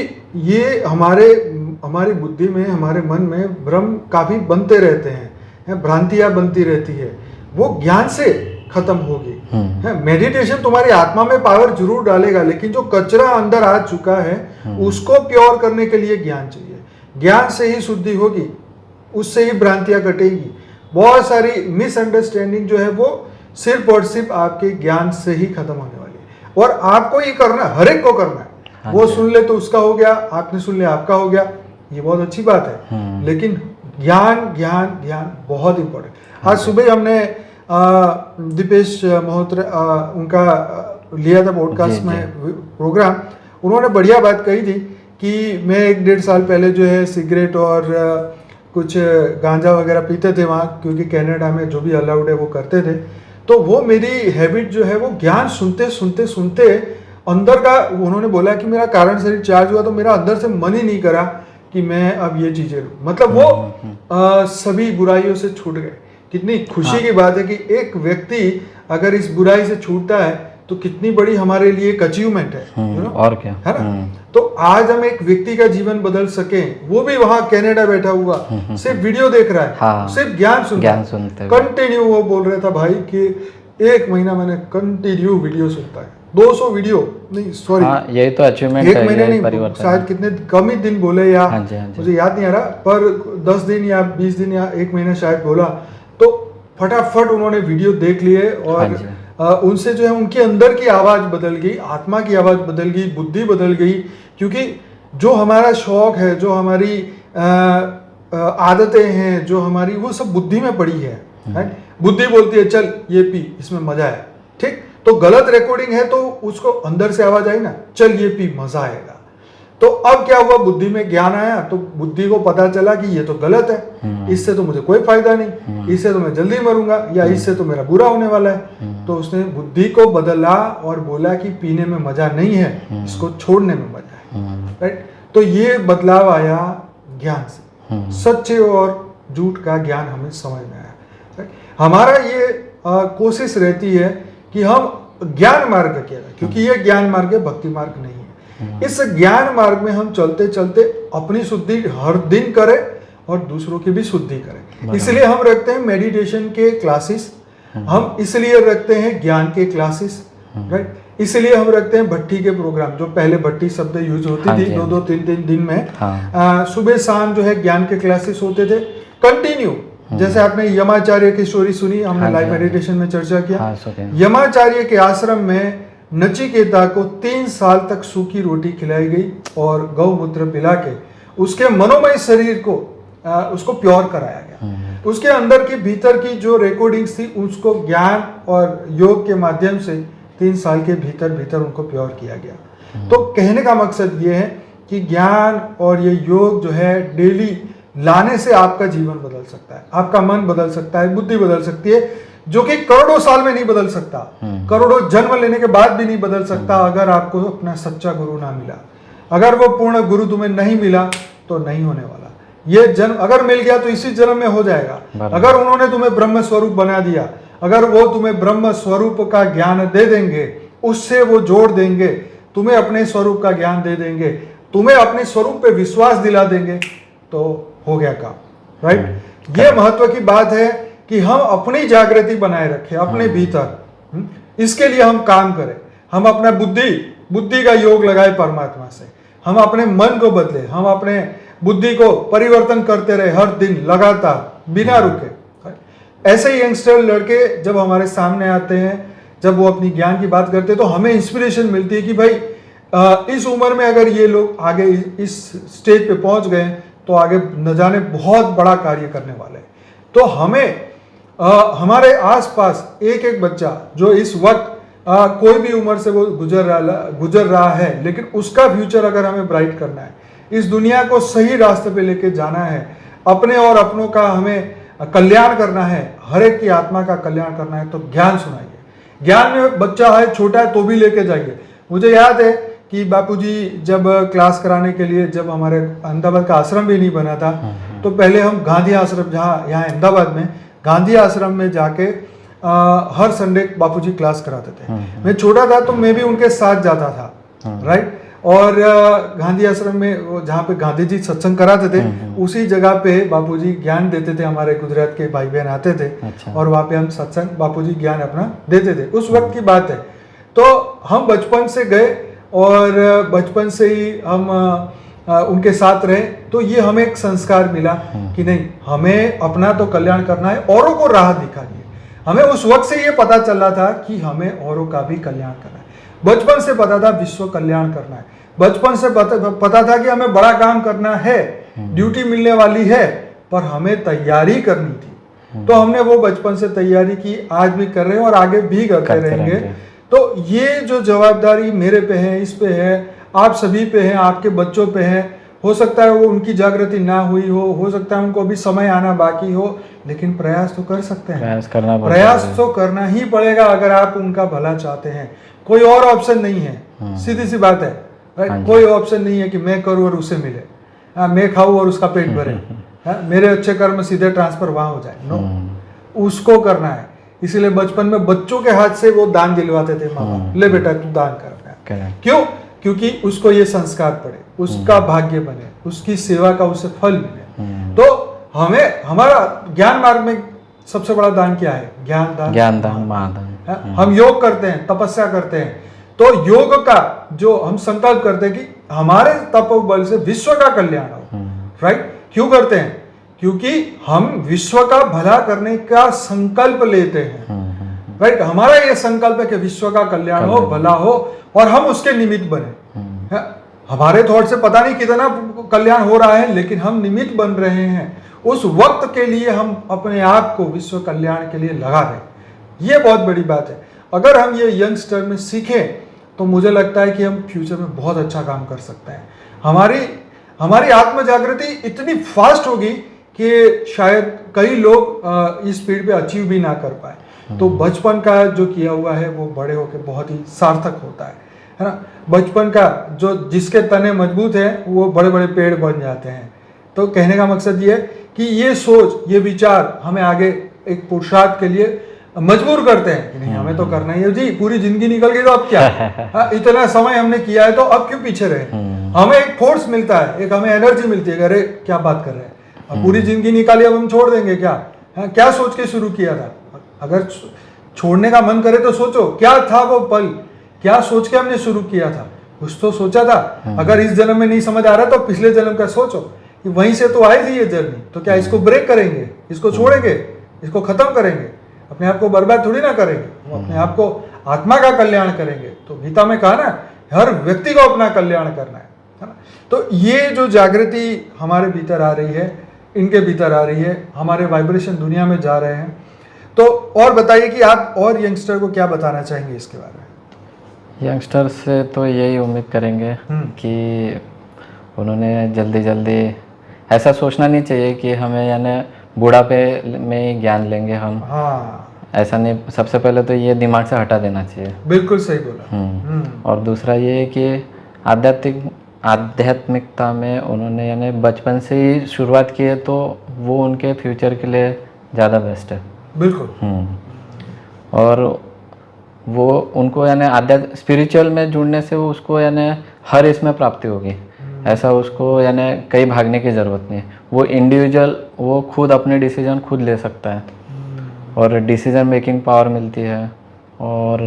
ये हमारी बुद्धि में, हमारे मन में भ्रम काफी बनते रहते हैं, भ्रांतियां बनती रहती है, वो ज्ञान से खत्म होगी। मेडिटेशन तुम्हारी आत्मा में पावर जरूर डालेगा, लेकिन जो कचरा अंदर आ चुका है उसको प्योर करने के लिए ज्ञान चाहिए। ज्ञान से ही शुद्धि होगी, उससे ही भ्रांतियां कटेगी। बहुत सारी मिसअंडरस्टैंडिंग जो है वो सिर्फ और सिर्फ आपके ज्ञान से ही खत्म होने वाली है। और आपको ये करना है, हर एक को करना है। वो सुन ले तो उसका हो गया, आपने सुन लिया आपका हो गया, ये बहुत अच्छी बात है। लेकिन ज्ञान बहुत इंपॉर्टेंट। आज सुबह हमने दीपेश महोत्रा उनका लिया था पॉडकास्ट में प्रोग्राम। उन्होंने बढ़िया बात कही थी कि मैं 1-1.5 साल पहले जो है सिगरेट और कुछ गांजा वगैरह पीते थे वहाँ, क्योंकि कनाडा में जो भी अलाउड है वो करते थे। तो वो मेरी हैबिट जो है वो ज्ञान सुनते अंदर का, उन्होंने बोला कि मेरा कारण शरीर चार्ज हुआ तो मेरा अंदर से मन ही नहीं करा कि मैं अब ये चीजें लूं। मतलब वो सभी बुराइयों से छूट गए। कितनी खुशी की बात है कि एक व्यक्ति अगर इस बुराई से छूटता है तो कितनी बड़ी हमारे लिए एक अचीवमेंट है। और क्या है ना। तो आज हम एक व्यक्ति का जीवन बदल सके, वो भी वहां कनाडा बैठा हुआ सिर्फ वीडियो देख रहा है, हाँ, सिर्फ ज्ञान सुनते कंटिन्यू। वो बोल रहा था भाई कि 1 महीना मैंने कंटिन्यू वीडियो सुनता है, 200 वीडियो नहीं, सॉरी, यही तो अचीवमेंट है। 1 महीने नहीं, शायद कितने कम ही दिन बोले, या मुझे याद नहीं आ रहा, पर 10 दिन या 20 दिन या 1 महीना शायद बोला। तो फटाफट उन्होंने वीडियो देख लिए और उनसे जो है उनके अंदर की आवाज बदल गई, आत्मा की आवाज बदल गई, बुद्धि बदल गई। क्योंकि जो हमारा शौक है, जो हमारी आदतें हैं, जो हमारी, वो सब बुद्धि में पड़ी है। बुद्धि बोलती है चल ये पी, इसमें मजा है, ठीक। तो गलत रिकॉर्डिंग है तो उसको अंदर से आवाज आई ना, चल ये पी मजा आएगा। तो अब क्या हुआ, बुद्धि में ज्ञान आया तो बुद्धि को पता चला कि ये तो गलत है, इससे तो मुझे कोई फायदा नहीं, इससे तो मैं जल्दी मरूंगा, या इससे तो मेरा बुरा होने वाला है। तो उसने बुद्धि को बदला और बोला कि पीने में मजा नहीं है, इसको छोड़ने में मजा है। राइट। तो ये बदलाव आया ज्ञान से। सच्चे और झूठ का ज्ञान हमें समझ में आया। हमारा ये कोशिश रहती है कि हम ज्ञान मार्ग के, क्योंकि ये ज्ञान मार्ग है, भक्ति मार्ग नहीं है। इस ज्ञान मार्ग में हम चलते चलते अपनी शुद्धि हर दिन करें और दूसरों की भी शुद्धि करें। इसलिए हम रखते हैं मेडिटेशन के क्लासेस, हम इसलिए रखते हैं ज्ञान के क्लासेस, राइट। इसलिए हम रखते हैं भट्टी के प्रोग्राम, जो पहले भट्टी शब्द यूज होती थी, 2-2-3-3 दिन में सुबह शाम जो है ज्ञान के क्लासेस होते थे कंटिन्यू। जैसे आपने यमाचार्य की स्टोरी सुनी, हमने लाइव मेडिटेशन में चर्चा किया। यमाचार्य के आश्रम में नचिकेता को 3 साल तक सूखी रोटी खिलाई गई और गौमूत्र पिला के उसके मनोमय शरीर को उसको प्योर कराया गया। उसके अंदर की भीतर की जो रिकॉर्डिंग्स थी उसको ज्ञान और योग के माध्यम से 3 साल के भीतर उनको प्योर किया गया। तो कहने का मकसद ये है कि ज्ञान और ये योग जो है डेली लाने से आपका जीवन बदल सकता है, आपका मन बदल सकता है, बुद्धि बदल सकती है, जो कि करोड़ों साल में नहीं बदल सकता, करोड़ों जन्म लेने के बाद भी नहीं बदल सकता अगर आपको अपना सच्चा गुरु ना मिला। अगर वो पूर्ण गुरु तुम्हें नहीं मिला तो नहीं होने वाला। ये जन्म अगर मिल गया तो इसी जन्म में हो जाएगा। अगर उन्होंने तुम्हें ब्रह्म स्वरूप बना दिया, अगर वो तुम्हें ब्रह्म स्वरूप का ज्ञान दे देंगे, उससे वो जोड़ देंगे, तुम्हें अपने स्वरूप का ज्ञान दे देंगे, तुम्हें अपने स्वरूप पे विश्वास दिला देंगे, तो हो गया काम, राइट। ये महत्व की बात है कि हम अपनी जागृति बनाए रखें अपने भीतर। इसके लिए हम काम करें, हम अपना बुद्धि का योग लगाए परमात्मा से, हम अपने मन को बदले, हम अपने बुद्धि को परिवर्तन करते रहे हर दिन लगातार बिना रुके। ऐसे ही यंगस्टर लड़के जब हमारे सामने आते हैं, जब वो अपनी ज्ञान की बात करते हैं, तो हमें इंस्पिरेशन मिलती है कि भाई इस उम्र में अगर ये लोग आगे इस स्टेज पे पहुंच गए तो आगे न जाने बहुत बड़ा कार्य करने वाले हैं। तो हमें हमारे आसपास एक एक बच्चा जो इस वक्त कोई भी उम्र से वो गुजर रहा है, लेकिन उसका फ्यूचर अगर हमें ब्राइट करना है, इस दुनिया को सही रास्ते पे लेके जाना है, अपने और अपनों का हमें कल्याण करना है, हर एक की आत्मा का कल्याण करना है, तो ज्ञान सुनाइए। ज्ञान में बच्चा है, छोटा है, तो भी लेके जाइए। मुझे याद है कि बापूजी जब क्लास कराने के लिए, जब हमारे अहमदाबाद का आश्रम भी नहीं बना था, तो पहले हम गांधी आश्रम, जहाँ यहाँ अहमदाबाद में गांधी आश्रम में जाके हर संडे बापूजी क्लास कराते थे। मैं छोटा था तो मैं भी उनके साथ जाता था, राइट। और गांधी आश्रम में जहाँ पे गांधी जी सत्संग कराते थे, उसी जगह पे बापूजी ज्ञान देते थे। हमारे गुजरात के भाई बहन आते थे, और वहाँ पे हम सत्संग बापूजी ज्ञान अपना देते थे। उस वक्त की बात है। तो हम बचपन से गए और बचपन से ही हम उनके साथ रहे, तो ये हमें एक संस्कार मिला कि नहीं, हमें अपना तो कल्याण करना है, औरों को राह दिखानी है। हमें उस वक्त से ये पता चला था कि हमें औरों का भी कल्याण करना है। बचपन से पता था विश्व कल्याण करना है, बचपन से पता था कि हमें बड़ा काम करना है, ड्यूटी मिलने वाली है, पर हमें तैयारी करनी थी। तो हमने वो बचपन से तैयारी की, आज भी कर रहे हैं और आगे भी करते रहेंगे। तो ये जो जवाबदारी मेरे पे है, इस पे है, आप सभी पे है, आपके बच्चों पे है। हो सकता है वो उनकी जागृति ना हुई हो सकता है उनको अभी समय आना बाकी हो, लेकिन प्रयास तो कर सकते हैं। प्रयास तो करना ही पड़ेगा अगर आप उनका भला चाहते हैं। कोई और ऑप्शन नहीं है, सीधी सी बात है, राइट। कोई ऑप्शन नहीं है कि मैं करूँ और उसे मिले, मैं खाऊं और उसका पेट भरे, मेरे अच्छे कर्म सीधे ट्रांसफर वहां हो जाए। नो, उसको करना है। इसीलिए बचपन में बच्चों के हाथ से वो दान दिलवाते थे माँ बाप, ले बेटा तू दान कर। क्यों? क्योंकि उसको ये संस्कार पड़े, उसका भाग्य बने, उसकी सेवा का उसे फल मिले। तो हमें हमारा ज्ञान मार्ग में सबसे बड़ा दान क्या है? ज्ञान दान, महादान। हम योग करते हैं, तपस्या करते हैं, तो योग का जो हम संकल्प करते हैं कि हमारे तपोबल से विश्व का कल्याण हो, राइट। क्यों करते हैं? क्योंकि हम विश्व का भला करने का संकल्प लेते हैं, राइट। हमारा ये संकल्प है कि विश्व का कल्याण हो, भला हो, और हम उसके निमित्त बने। हमारे थॉट से पता नहीं कितना कल्याण हो रहा है, लेकिन हम निमित्त बन रहे हैं। उस वक्त के लिए हम अपने आप को विश्व कल्याण के लिए लगा रहे हैं। ये बहुत बड़ी बात है। अगर हम ये यंगस्टर में सीखें तो मुझे लगता है कि हम फ्यूचर में बहुत अच्छा काम कर सकते हैं। हमारी आत्म जागृति इतनी फास्ट होगी कि शायद कई लोग इस स्पीड पे अचीव भी ना कर पाए। तो बचपन का जो किया हुआ है वो बड़े होकर बहुत ही सार्थक होता है ना। बचपन का जो जिसके तने मजबूत है वो बड़े बड़े पेड़ बन जाते हैं। तो कहने का मकसद ये है कि ये सोच, ये विचार हमें आगे एक पुरुषार्थ के लिए मजबूर करते हैं कि नहीं हमें तो करना ही है जी, पूरी जिंदगी निकल गई तो अब क्या इतना समय हमने किया है तो अब क्यों पीछे रहे। हमें एक फोर्स मिलता है, एक हमें एनर्जी मिलती है, अरे क्या बात कर रहे हैं, अब पूरी जिंदगी निकाली अब हम छोड़ देंगे क्या, क्या सोच के शुरू किया था। अगर छोड़ने का मन करे तो सोचो क्या था वो पल, क्या सोच के हमने शुरू किया था, कुछ तो सोचा था। अगर इस जन्म में नहीं समझ आ रहा तो पिछले जन्म का सोचो कि वहीं से तो आई थी ये जर्नी, तो क्या इसको ब्रेक करेंगे, इसको छोड़ेंगे, इसको खत्म करेंगे, अपने आप को बर्बाद थोड़ी ना करेंगे, वो अपने आप को आत्मा का कल्याण करेंगे। तो गीता में कहा ना हर व्यक्ति को अपना कल्याण करना है ना। तो ये जो जागृति हमारे भीतर आ रही है, इनके भीतर आ रही है, हमारे वाइब्रेशन दुनिया में जा रहे हैं। तो और बताइए कि आप और यंगस्टर को क्या बताना चाहेंगे इसके बारे में। यंगस्टर से तो यही उम्मीद करेंगे कि उन्होंने जल्दी जल्दी ऐसा सोचना नहीं चाहिए कि हमें यानी बुढ़ापे में ज्ञान लेंगे हम। हाँ, ऐसा नहीं, सबसे पहले तो ये दिमाग से हटा देना चाहिए। बिल्कुल सही बोला। और दूसरा ये है कि आध्यात्मिकता में उन्होंने यानी बचपन से ही शुरुआत की है तो वो उनके फ्यूचर के लिए ज़्यादा बेस्ट है। बिल्कुल। और वो उनको यानी स्पिरिचुअल में जुड़ने से वो उसको यानी हर इसमें प्राप्ति होगी। ऐसा उसको यानी कहीं भागने की ज़रूरत नहीं, वो इंडिविजुअल वो खुद अपने डिसीजन खुद ले सकता है और डिसीजन मेकिंग पावर मिलती है। और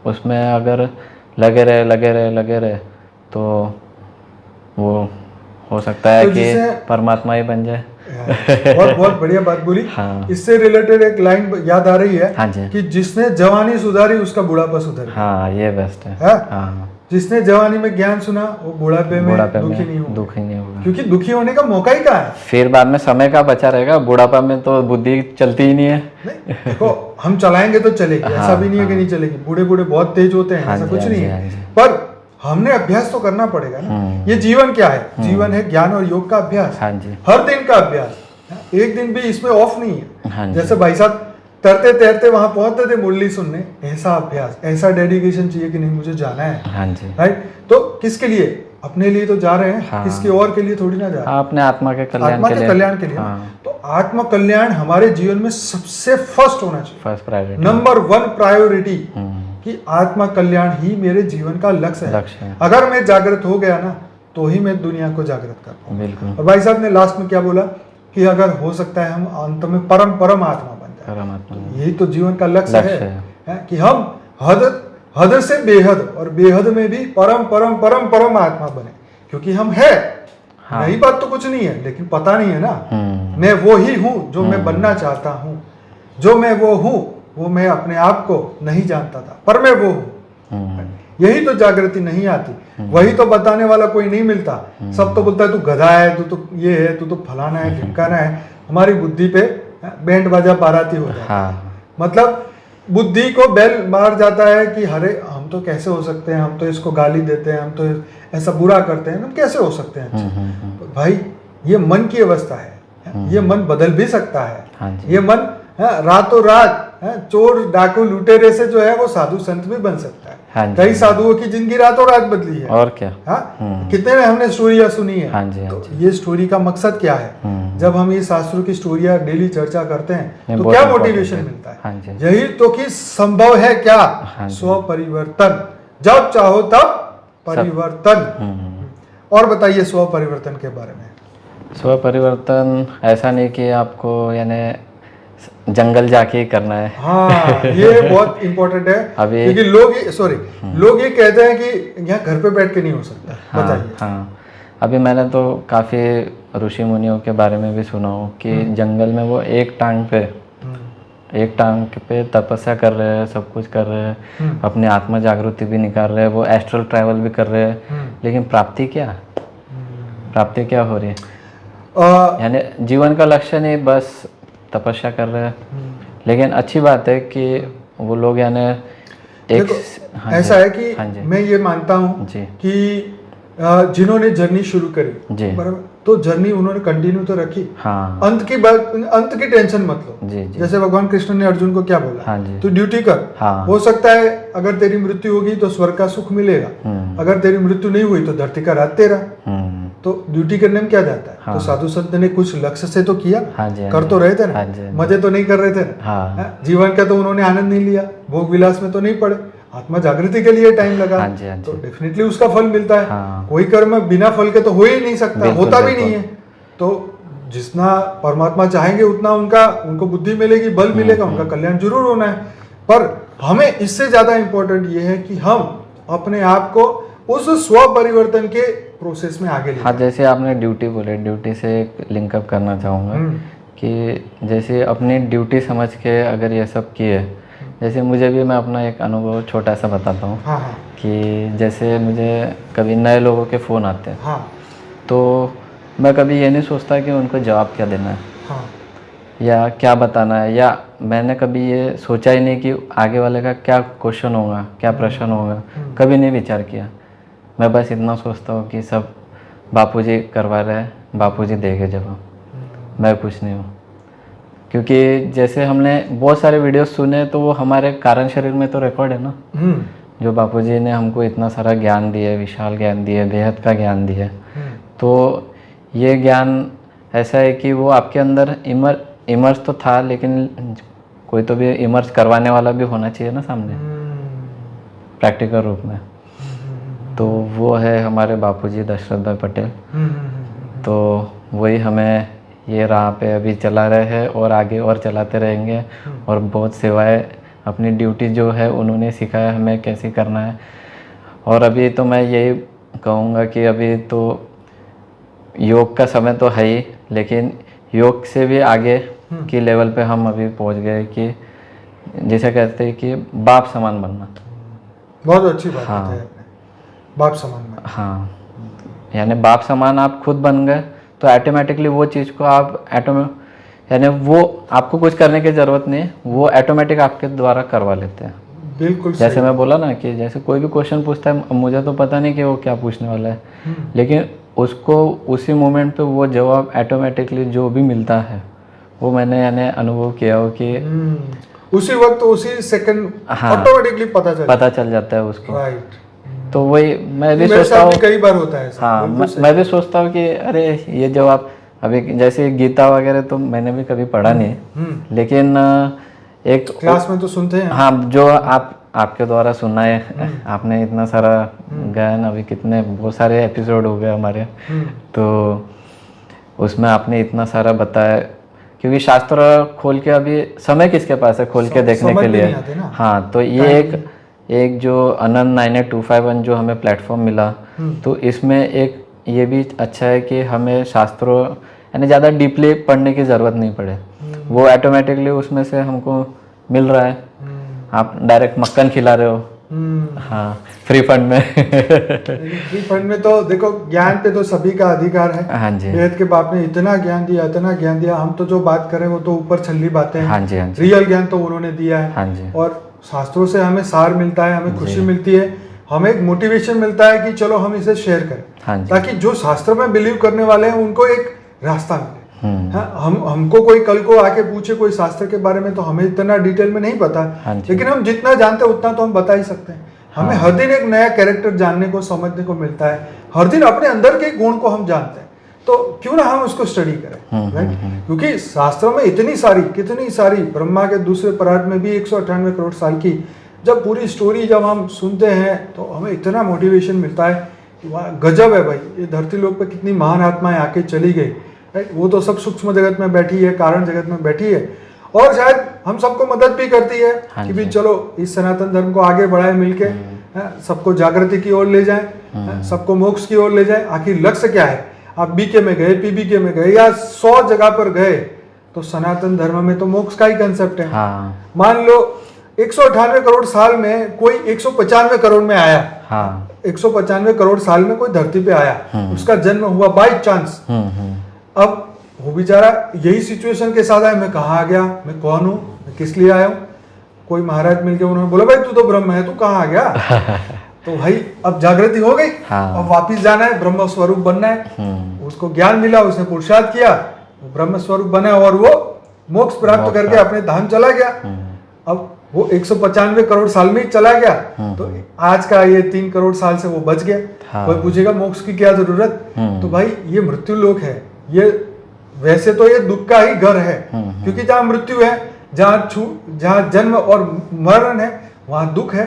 उसमें अगर लगे रहे तो वो हो सकता है तो कि परमात्मा ही बन जाए। बहुत बहुत बढ़िया बात बोली। हाँ। इससे रिलेटेड एक लाइन याद आ रही है। हाँ जी। कि जिसने जवानी सुधारी उसका बुढ़ापा सुधर गया। हाँ, ये बेस्ट है। हाँ। जिसने जवानी में ज्ञान सुना वो बुढ़ापे में दुखी नहीं होगा, क्योंकि दुखी होने का मौका ही कहाँ है। फिर बाद में समय का बचा रहेगा, बुढ़ापा में तो बुद्धि चलती ही नहीं है। नहीं, देखो हम चलाएंगे तो चलेगी, ऐसा भी नहीं है कि नहीं चलेगी। बूढ़े बहुत तेज होते हैं, ऐसा कुछ नहीं है, पर हमने अभ्यास तो करना पड़ेगा ना। ये जीवन क्या है, जीवन है ज्ञान और योग का अभ्यास, हर दिन का अभ्यास, एक दिन भी इसमें ऑफ नहीं है। जैसे भाई साहब तैरते तैरते वहां पहुंचते थे मुरली सुनने, ऐसा अभ्यास, ऐसा डेडिकेशन चाहिए कि नहीं मुझे जाना है। राइट, तो किसके लिए, अपने लिए तो जा रहे हैं, किसके और के लिए थोड़ी ना जा रहे हैं, अपने आत्मा के कल्याण के लिए। तो आत्म कल्याण हमारे जीवन में सबसे फर्स्ट होना चाहिए, फर्स्ट प्रायोरिटी, नंबर 1 प्रायोरिटी, कि आत्मा कल्याण ही मेरे जीवन का लक्ष्य है। अगर मैं जागृत हो गया ना तो ही मैं दुनिया को जागृत कर पाऊंगा। बिल्कुल। और भाई साहब ने लास्ट में क्या बोला कि अगर हो सकता है हम अंत में परम आत्मा बन जाए। यही तो जीवन का लक्ष्य है कि हम हद से बेहद और बेहद में भी परम आत्मा बने, क्योंकि हम है। नई बात तो कुछ नहीं है, लेकिन पता नहीं है ना मैं वो ही हूँ जो मैं बनना चाहता हूँ। जो मैं वो हूँ वो मैं अपने आप को नहीं जानता था, पर मैं वो हूँ। यही तो जागृति नहीं आती, वही तो बताने वाला कोई नहीं मिलता। सब तो बोलता है तू गधा है, तू तो ये है, तू तो फलाना है, ढिमकाना है। हमारी बुद्धि पे बैंड बाजा बाराती हो जाता है। मतलब बुद्धि को बेल मार जाता है कि अरे हम तो कैसे हो सकते हैं, हम तो इसको गाली देते हैं, हम तो ऐसा बुरा करते हैं, हम कैसे हो सकते हैं। तो भाई ये मन की अवस्था है, ये मन बदल भी सकता है। ये मन रातों रात चोर डाकू लुटेरे से जो है वो साधु संत भी बन सकता है। कई साधुओं की जिंदगी रातों रात बदली है। और क्या, कितने में हमने स्टोरियां सुनी है। तो ये स्टोरी का मकसद क्या है, जब हम ये शास्त्रों की स्टोरियां डेली चर्चा करते हैं तो क्या मोटिवेशन मिलता है। यही तो कि संभव है क्या, स्व परिवर्तन, जब चाहो तब परिवर्तन। और बताइए स्व परिवर्तन के बारे में। स्व परिवर्तन ऐसा नहीं कि आपको यानी जंगल जाके ही करना है। हाँ, ये बहुत इम्पोर्टेंट है। क्योंकि लोग ये कहते हैं कि यहाँ घर पे बैठ के नहीं हो सकता। बताइए। हाँ, अभी मैंने तो काफ़ी ऋषि मुनियों के बारे में भी सुना हो कि जंगल में वो एक टांग पे तपस्या कर रहे हैं, सब कुछ कर रहे हैं, अपनी आत्मा जागृति भी निकाल रहे हैं, वो एस्ट्रल ट्रैवल भी कर रहे हैं, लेकिन प्राप्ति क्या हो रही है। यानी जीवन का लक्ष्य नहीं, बस तपस्या कर रहे हैं। लेकिन अच्छी बात है कि वो लोग यानी एक ऐसा है कि मैं ये मानता हूँ कि जिन्होंने जर्नी शुरू करी, बराबर, तो जर्नी उन्होंने कंटिन्यू तो रखी। अंत की टेंशन मत लो। जैसे भगवान कृष्ण ने अर्जुन को क्या बोला, तू ड्यूटी कर। हो सकता है अगर तेरी मृत्यु होगी तो स्वर्ग का सुख मिलेगा, अगर तेरी मृत्यु नहीं हुई तो धरती का राज तेरा। तो ड्यूटी करने में क्या जाता है। हाँ। तो साधु संत ने कुछ लक्ष्य से तो किया, हाँ जी, हाँ कर जी। तो रहे थे ना, हाँ जी, हाँ जी। मजे तो नहीं कर रहे थे ना, हाँ जीवन का तो उन्होंने आनंद नहीं लिया, भोग विलास में तो नहीं पड़े, आत्मा जागृति के लिए टाइम लगा, हाँ जी, हाँ तो जी। डेफिनेटली उसका फल मिलता है। हाँ। कोई कर्म बिना फल के तो हो ही नहीं सकता, बिल्कुल, होता भी बिल्कुल। नहीं है। तो जितना परमात्मा चाहेंगे उतना उनको बुद्धि मिलेगी, बल मिलेगा, उनका कल्याण जरूर होना है। पर हमें इससे ज्यादा इंपॉर्टेंट ये है कि हम अपने आप को उस स्व परिवर्तन के प्रोसेस में आगे ले हाँ, जैसे आपने ड्यूटी बोले, ड्यूटी से एक लिंकअप करना चाहूँगा कि जैसे अपनी ड्यूटी समझ के अगर ये सब किए, जैसे मुझे भी, मैं अपना एक अनुभव छोटा सा बताता हूँ। हाँ हाँ कि जैसे मुझे कभी नए लोगों के फ़ोन आते हैं, हाँ तो मैं कभी ये नहीं सोचता कि उनको जवाब क्या देना है हाँ या क्या बताना है, या मैंने कभी ये सोचा ही नहीं कि आगे वाले का क्या क्वेश्चन होगा, क्या प्रश्न होगा, कभी नहीं विचार किया। मैं बस इतना सोचता हूँ कि सब बापूजी करवा रहे हैं, बापूजी देंगे जवाब, मैं कुछ नहीं हूँ। क्योंकि जैसे हमने बहुत सारे वीडियोस सुने, तो वो हमारे कारण शरीर में तो रिकॉर्ड है ना, जो बापूजी ने हमको इतना सारा ज्ञान दिया, विशाल ज्ञान दिया, बेहद का ज्ञान दिया। तो ये ज्ञान ऐसा है कि वो आपके अंदर इमर्स तो था, लेकिन कोई तो भी इमर्स करवाने वाला भी होना चाहिए ना सामने, प्रैक्टिकल रूप में। तो वो है हमारे बापूजी दशरथ भाई पटेल। तो वही हमें ये राह पे अभी चला रहे हैं और आगे और चलाते रहेंगे, और बहुत सेवाएं, अपनी ड्यूटी जो है उन्होंने सिखाया हमें कैसे करना है। और अभी तो मैं यही कहूँगा कि अभी तो योग का समय तो है ही, लेकिन योग से भी आगे की लेवल पे हम अभी पहुँच गए कि जैसे कहते हैं कि बाप समान बनना। बहुत अच्छी बात हाँ। है आपने, बाप समान बनना। हाँ, यानी बाप समान आप खुद बन गए, तो ऑटोमेटिकली वो चीज़ को आप यानी वो आपको कुछ करने की ज़रूरत नहीं, वो ऑटोमेटिक आपके द्वारा करवा लेते हैं। बिल्कुल जैसे मैं बोला ना कि जैसे कोई भी क्वेश्चन पूछता है, मुझे तो पता नहीं कि वो क्या पूछने वाला है, लेकिन उसको उसी मोमेंट पे वो जवाब ऑटोमेटिकली जो भी मिलता है, वो मैंने यानी अनुभव किया हो कि उसी वक्त उसी सेकंड हाँ, ऑटोमेटिकली पता चल जाता है उसको। राइट। तो वही मैं भी मेरे सोचता साथ हूँ, भी कई बार होता है ऐसा। हाँ, बिल्कुल सही। मैं भी सोचता हूँ कि अरे ये जवाब, अभी जैसे गीता वगैरह तो मैंने भी कभी पढ़ा नहीं, लेकिन एक क्लास में तो सुनते हैं। हाँ, जो आपके द्वारा सुना है, आपने इतना सारा ज्ञान, अभी कितने बहुत सारे एपिसोड हो गए हमारे, तो उसमें आपने इतना सारा बताया। क्योंकि शास्त्र खोल के अभी समय किसके पास है खोल के देखने के समझ में लिए। नहीं आते ना। हाँ, तो ये एक जो अनंत 98251 जो हमें प्लेटफॉर्म मिला, तो इसमें एक ये भी अच्छा है कि हमें शास्त्रों यानी ज़्यादा डीपली पढ़ने की ज़रूरत नहीं पड़े, वो ऑटोमेटिकली उसमें से हमको मिल रहा है। आप डायरेक्ट मक्खन खिला रहे हो, हाँ, फ्री फंड में। फ्री फंड में तो देखो, ज्ञान पे तो सभी का अधिकार है। हाँ जी, वेद के बाप ने इतना ज्ञान दिया, इतना ज्ञान दिया, हम तो जो बात करें वो तो ऊपर छल्ली बातें हैं। हाँ जी, हाँ जी, रियल ज्ञान तो उन्होंने दिया है। हाँ जी, और शास्त्रों से हमें सार मिलता है, हमें खुशी मिलती है, हमें एक मोटिवेशन मिलता है कि चलो हम इसे शेयर करें, हाँ जी, ताकि जो शास्त्र में बिलीव करने वाले हैं उनको एक रास्ता मिले। हाँ, हमको कोई कल को आके पूछे कोई शास्त्र के बारे में, तो हमें इतना डिटेल में नहीं पता, लेकिन हम जितना जानते हैं उतना तो हम बता ही सकते हैं। हमें हर दिन एक नया कैरेक्टर जानने को, समझने को मिलता है, हर दिन अपने अंदर के गुण को हम जानते हैं, तो क्यों ना हम उसको स्टडी करें, राइट। क्योंकि शास्त्रों में कितनी सारी ब्रह्मा के दूसरे परार्थ में भी 198 करोड़ साल की जब पूरी स्टोरी जब हम सुनते हैं, तो हमें इतना मोटिवेशन मिलता है कि वाह, गजब है भाई, ये धरती लोक पे कितनी महान आत्माएं आके चली गई, राइट। वो तो सब सूक्ष्म जगत में बैठी है, कारण जगत में बैठी है, और शायद हम सबको मदद भी करती है कि भी चलो इस सनातन धर्म को आगे बढ़ाए मिलके, सबको जागृति की ओर ले जाए, सबको मोक्ष की ओर ले जाए। आखिर लक्ष्य क्या है? आप बीके में गए, पीबीके में गए, या 100 जगह पर गए, तो सनातन धर्म में तो मोक्ष का ही कंसेप्ट है। मान लो 198 करोड़ साल में कोई 195 करोड़ में आया, 195 करोड़ साल में कोई धरती पे आया, उसका जन्म हुआ बाई चांस। अब वो बेचारा यही सिचुएशन के साथ है, मैं कहाँ आ गया, मैं कौन हूँ, मैं किस लिए आया हूँ। कोई महाराज मिलके उन्होंने बोला, भाई तू तो ब्रह्म है, तू कहाँ आ गया? तो भाई अब जागृति हो गई, अब वापिस जाना है, ब्रह्म स्वरूप बनना है। उसको ज्ञान मिला, उसने पुरुषार्थ किया, वो ब्रह्म स्वरूप बना और वो मोक्ष प्राप्त करके अपने धाम चला गया। अब वो 195 करोड़ साल में ही चला गया, तो आज का ये 3 करोड़ साल से वो बच गया। कोई पूछेगा मोक्ष की क्या जरूरत, तो भाई ये मृत्यु लोक है, ये वैसे तो ये दुख का ही घर है, क्योंकि जहाँ मृत्यु है, जहाँ जन्म और मरण है, वहां दुख है।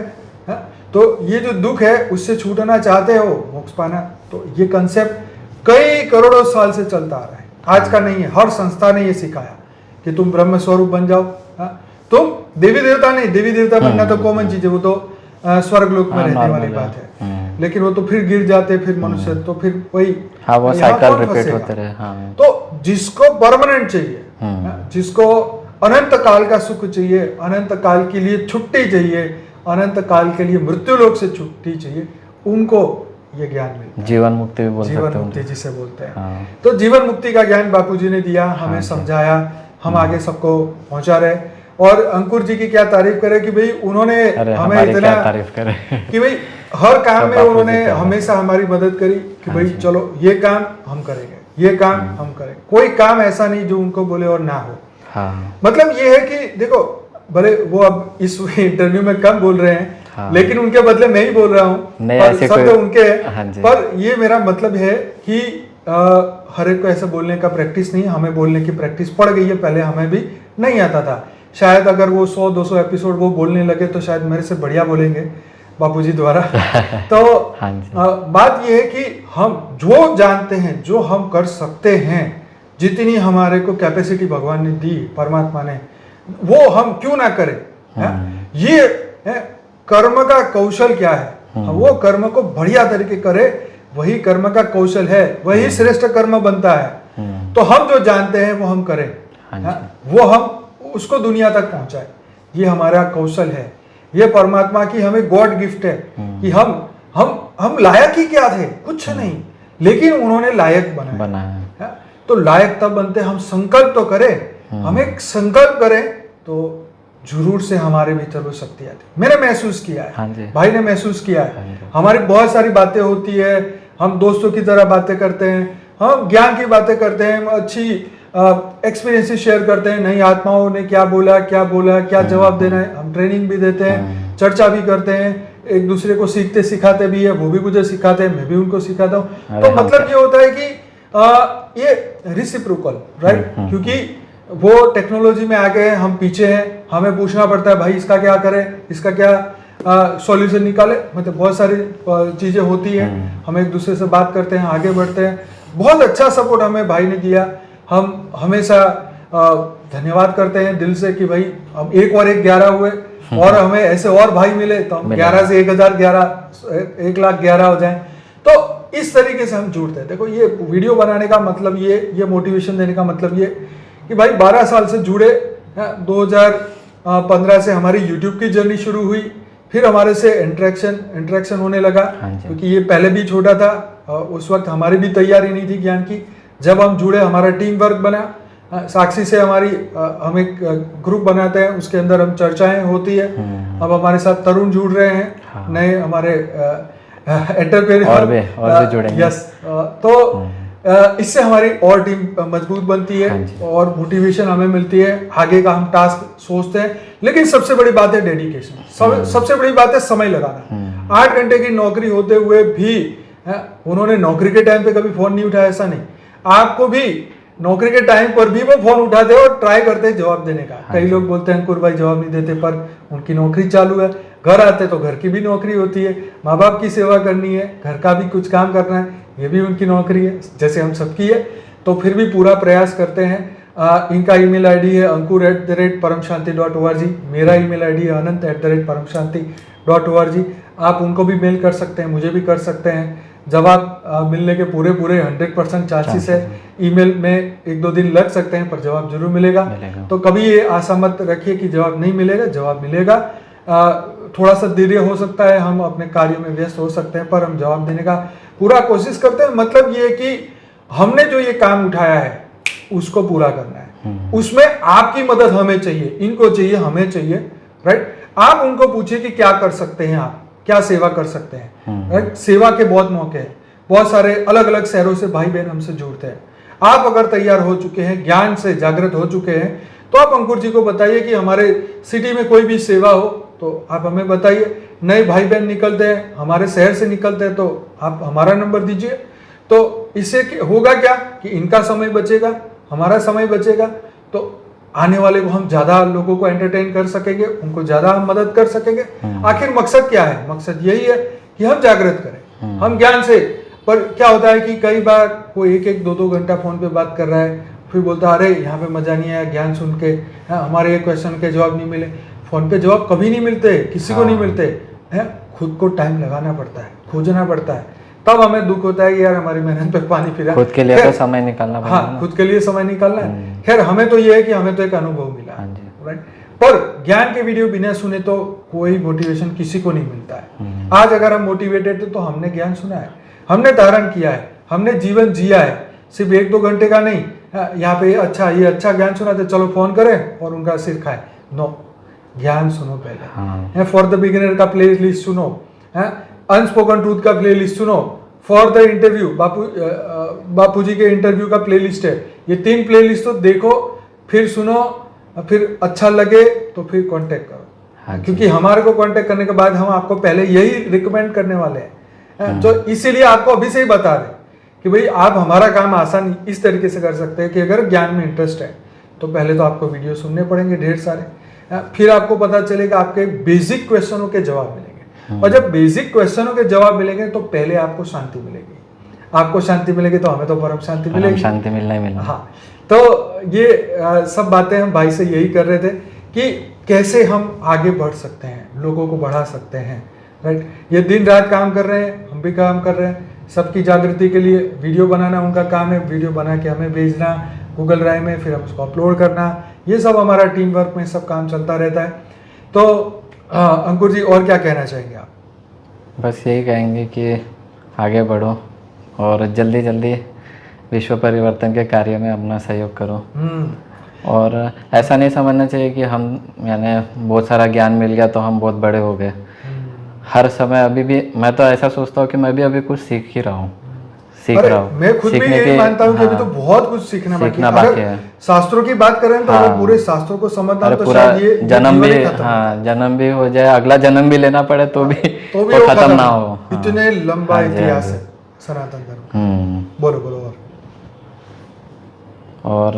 तो ये जो दुख है उससे छूटना चाहते हो, मोक्ष पाना, तो ये कंसेप्ट कई करोड़ों साल से चलता आ रहा है, आज का नहीं है। हर संस्था ने ये सिखाया कि तुम ब्रह्म स्वरूप बन जाओ। तुम देवी देवता नहीं, देवी देवता बनना तो कॉमन चीज है, वो तो स्वर्ग लोक में रहने वाली बात है, लेकिन वो तो फिर गिर जाते, फिर मनुष्य, तो फिर वही वो साइकिल रिपीट होते रहे। तो जिसको परमानेंट चाहिए, जिसको अनंत काल का सुख चाहिए, अनंत काल के लिए छुट्टी चाहिए, अनंत काल के लिए मृत्यु लोक से छुट्टी चाहिए, उनको ये ज्ञान मिलता है। जीवन मुक्ति भी बोल सकते हैं, जीवन मुक्ति जिसे बोलते हैं। तो जीवन मुक्ति का ज्ञान बापूजी ने दिया, हमें समझाया, हम आगे सबको पहुंचा रहे। और अंकुर जी की क्या तारीफ करें कि भाई उन्होंने हमें इतना तारीफ करें कि भाई हर काम में उन्होंने हमेशा हमारी मदद करी कि भाई चलो ये काम हम करेंगे, ये काम हम करेंगे। कोई काम ऐसा नहीं जो उनको बोले और ना हो। मतलब ये है कि देखो, भले वो अब इस इंटरव्यू में कम बोल रहे हैं, लेकिन उनके बदले मैं ही बोल रहा हूँ, शब्द उनके हैं, पर ये मेरा मतलब है कि हर एक को ऐसा बोलने का प्रैक्टिस नहीं, हमें बोलने की प्रैक्टिस पड़ गई है, पहले हमें भी नहीं आता था। शायद अगर वो 100-200 एपिसोड वो बोलने लगे तो शायद मेरे से बढ़िया बोलेंगे बापूजी द्वारा। तो बात ये है कि हम जो जानते हैं, जो हम कर सकते हैं, जितनी हमारे को कैपेसिटी भगवान ने दी, परमात्मा ने, वो हम क्यों ना करें। ये कर्म का कौशल क्या है, वो कर्म को बढ़िया तरीके करे, वही कर्म का कौशल है, वही श्रेष्ठ कर्म बनता है। तो हम जो जानते हैं वो हम करें, वो हम उसको दुनिया तक पहुंचाए, ये हमारा कौशल है। ये परमात्मा की हमें गॉड गिफ्ट है कि हम लायक ही क्या थे, कुछ नहीं, लेकिन उन्होंने लायक बनाया। तो लायक तब बनते, हम संकल्प तो करें, हम एक संकल्प करें तो जरूर से हमारे भीतर वो शक्ति आती। मैंने महसूस किया है, भाई ने महसूस किया है। हमारी बहुत सारी बातें होती है, हम दोस्तों की तरह बातें करते हैं, हम ज्ञान की बातें करते हैं, अच्छी एक्सपीरियंसेस शेयर करते हैं, नई आत्माओं ने क्या बोला, क्या जवाब देना है, हम ट्रेनिंग भी देते हैं, चर्चा भी करते हैं, एक दूसरे को सीखते सिखाते भी है, वो भी मुझे सिखाते हैं, मैं भी उनको सिखाता हूँ। तो मतलब ये होता है कि ये रेसिप्रोकल, राइट, क्योंकि वो टेक्नोलॉजी में आ गए, हम पीछे हैं, हमें पूछना पड़ता है भाई इसका क्या करें, इसका क्या सॉल्यूशन निकाले, मतलब बहुत सारी चीजें होती हैं, हम एक दूसरे से बात करते हैं, आगे बढ़ते हैं। बहुत अच्छा सपोर्ट हमें भाई ने दिया, हम हमेशा धन्यवाद करते हैं दिल से कि भाई हम 1 और 1 11 हुए, और हमें ऐसे और भाई मिले तो हम 11 से 1011 1,11,000 हो जाएं। तो इस तरीके से हम जुड़ते हैं। देखो, ये वीडियो बनाने का मतलब ये मोटिवेशन देने का मतलब ये कि भाई 12 साल से जुड़े, 2015 से हमारी यूट्यूब की जर्नी शुरू हुई, फिर हमारे से इंटरेक्शन होने लगा, क्योंकि ये पहले भी छोटा था, उस वक्त हमारी भी तैयारी नहीं थी ज्ञान की। जब हम जुड़े, हमारा टीम वर्क बना, साक्षी से हम एक ग्रुप बनाते हैं, उसके अंदर हम चर्चाएं होती है। अब हमारे साथ तरुण जुड़ रहे हैं, नए हमारे एंटरप्रेन्योर और भी जुड़ेंगे। यस, तो इससे हमारी और टीम मजबूत बनती है और मोटिवेशन हमें मिलती है, आगे का हम टास्क सोचते हैं। लेकिन सबसे बड़ी बात है डेडिकेशन, सबसे बड़ी बात है समय लगाना। 8 घंटे की नौकरी होते हुए भी उन्होंने नौकरी के टाइम पे कभी फोन नहीं उठाया, ऐसा नहीं। आपको भी नौकरी के टाइम पर भी वो फोन उठाते और ट्राई करते हैं जवाब देने का। कई लोग बोलते हैं अंकुर भाई जवाब नहीं देते, पर उनकी नौकरी चालू है। घर आते तो घर की भी नौकरी होती है, माँ बाप की सेवा करनी है, घर का भी कुछ काम करना है, ये भी उनकी नौकरी है, जैसे हम सबकी है। तो फिर भी पूरा प्रयास करते हैं। इनका ईमेल आईडी है ankur@paramshanti.org, मेरा ईमेल आईडी है anant@paramshanti.org। आप उनको भी मेल कर सकते हैं, मुझे भी कर सकते हैं। जवाब मिलने के पूरे 100% चांसेस है। ईमेल में 1-2 दिन लग सकते हैं, पर जवाब जरूर मिलेगा। तो कभी ये आशा मत रखिए कि जवाब नहीं मिलेगा, जवाब मिलेगा। थोड़ा सा देरी हो सकता है, हम अपने कार्यों में व्यस्त हो सकते हैं, पर हम जवाब देने का पूरा कोशिश करते हैं। मतलब ये है कि हमने जो ये काम उठाया है उसको पूरा करना है, उसमें आपकी मदद हमें चाहिए, इनको चाहिए, हमें चाहिए, राइट। आप उनको पूछिए कि क्या कर सकते हैं, आप क्या सेवा कर सकते हैं, राइट। सेवा के बहुत मौके हैं, बहुत सारे अलग अलग शहरों से भाई बहन हमसे जुड़ते हैं। आप अगर तैयार हो चुके हैं, ज्ञान से जागृत हो चुके हैं, तो आप अंकुर जी को बताइए कि हमारे सिटी में कोई भी सेवा हो तो आप हमें बताइए। नए भाई बहन निकलते हैं, हमारे शहर से निकलते हैं, तो आप हमारा नंबर दीजिए। तो इससे होगा क्या कि इनका समय बचेगा, हमारा समय बचेगा, तो आने वाले को हम ज़्यादा लोगों को एंटरटेन कर सकेंगे, उनको ज़्यादा हम मदद कर सकेंगे। आखिर मकसद क्या है? मकसद यही है कि हम जागृत करें, हम ज्ञान से। पर क्या होता है कि कई बार कोई एक दो घंटा फोन पे बात कर रहा है, फिर बोलता है अरे यहाँ पे मजा नहीं आया ज्ञान सुन के, हमारे एक क्वेश्चन के जवाब नहीं मिले। फोन पे जवाब कभी नहीं मिलते, किसी को नहीं मिलते हैं। खुद को टाइम लगाना पड़ता है, खोजना पड़ता है, तब हमें दुख होता है कि यार हमारी मेहनत पे पानी फिरा। खुद के लिए तो समय निकालना पड़ेगा। हाँ, खुद के लिए समय निकालना है। खैर हमें तो ये है कि हमें तो एक अनुभव मिला, राइट। पर ज्ञान के वीडियो बिना सुने तो कोई मोटिवेशन किसी को नहीं मिलता है। आज अगर हम मोटिवेटेड थे तो हमने ज्ञान सुना है, हमने धारण किया है, हमने जीवन जिया है, सिर्फ 1-2 घंटे का नहीं। यहाँ पे ये अच्छा ज्ञान सुना तो चलो फोन करें और उनका सिर खाए। नो, ज्ञान सुनो पहले। फॉर द बिगिनर का प्ले लिस्ट सुनो, अनस्पोकन ट्रूथ का प्ले लिस्ट सुनो, फॉर द इंटरव्यू बापू जी के इंटरव्यू का प्ले लिस्ट है। ये 3 प्ले लिस्ट तो देखो, फिर सुनो, फिर अच्छा लगे तो फिर कांटेक्ट करो। क्योंकि हमारे को कांटेक्ट करने के बाद हम आपको पहले यही रिकमेंड करने वाले हैं। तो इसीलिए आपको अभी से ही बता दें कि भाई आप हमारा काम आसान इस तरीके से कर सकते हैं कि अगर ज्ञान में इंटरेस्ट है तो पहले तो आपको वीडियो सुनने पड़ेंगे ढेर सारे, फिर आपको पता चलेगा, आपके बेसिक क्वेश्चनों के जवाब मिलेंगे। और जब बेसिक क्वेश्चनों के जवाब मिलेंगे तो पहले आपको शांति मिलेगी। आपको शांति मिलेगी तो हमें तो परम शांति मिलेगी। शांति मिलना ही मिलना। हाँ, तो ये सब बातें हम भाई से यही कर रहे थे कि कैसे हम आगे बढ़ सकते हैं, लोगों को बढ़ा सकते हैं, राइट। ये दिन रात काम कर रहे हैं, हम भी काम कर रहे हैं सबकी जागृति के लिए। वीडियो बनाना उनका काम है, वीडियो बना के हमें भेजना गूगल ड्राइव में, फिर हम उसको अपलोड करना, ये सब हमारा टीम वर्क में सब काम चलता रहता है। तो अंकुर जी और क्या कहना चाहेंगे आप? बस यही कहेंगे कि आगे बढ़ो और जल्दी जल्दी विश्व परिवर्तन के कार्य में अपना सहयोग करो। और ऐसा नहीं समझना चाहिए कि हम यानी बहुत सारा ज्ञान मिल गया तो हम बहुत बड़े हो गए। हर समय अभी भी मैं तो ऐसा सोचता हूँ कि मैं भी अभी कुछ सीख ही रहा हूँ, सीख रहा हूँ। मैं खुद भी यही मानता हूँ कि अभी तो बहुत कुछ सीखना बाकी है। शास्त्रों की बात करें तो पूरे शास्त्रों को समझना तो शायद ये जन्म भी, जन्म भी हो जाए, अगला जन्म भी लेना पड़े तो भी खत्म ना हो। इतने लंबा इतिहास है सनातन धर्म। बोलो और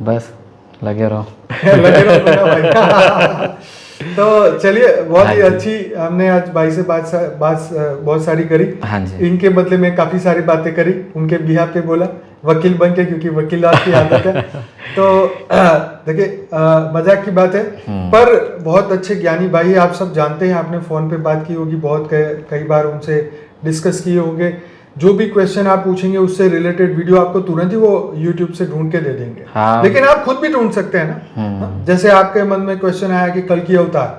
बस लगे रहो। तो चलिए, बहुत ही अच्छी हमने आज भाई से बात बहुत सारी करी। हाँ जी। इनके बदले में काफी सारी बातें करी, उनके बिहाफ पे बोला वकील बन के, क्योंकि वकीलात की आदत है। तो देखिए मजाक की बात है, पर बहुत अच्छे ज्ञानी भाई, आप सब जानते हैं, आपने फोन पे बात की होगी, बहुत कई बार उनसे डिस्कस किए होंगे। जो भी क्वेश्चन आप पूछेंगे उससे रिलेटेड वीडियो आपको तुरंत ही वो YouTube से ढूंढ के दे देंगे। हाँ। लेकिन आप खुद भी ढूंढ सकते हैं ना। जैसे आपके मन में क्वेश्चन आया कि कल की अवतार,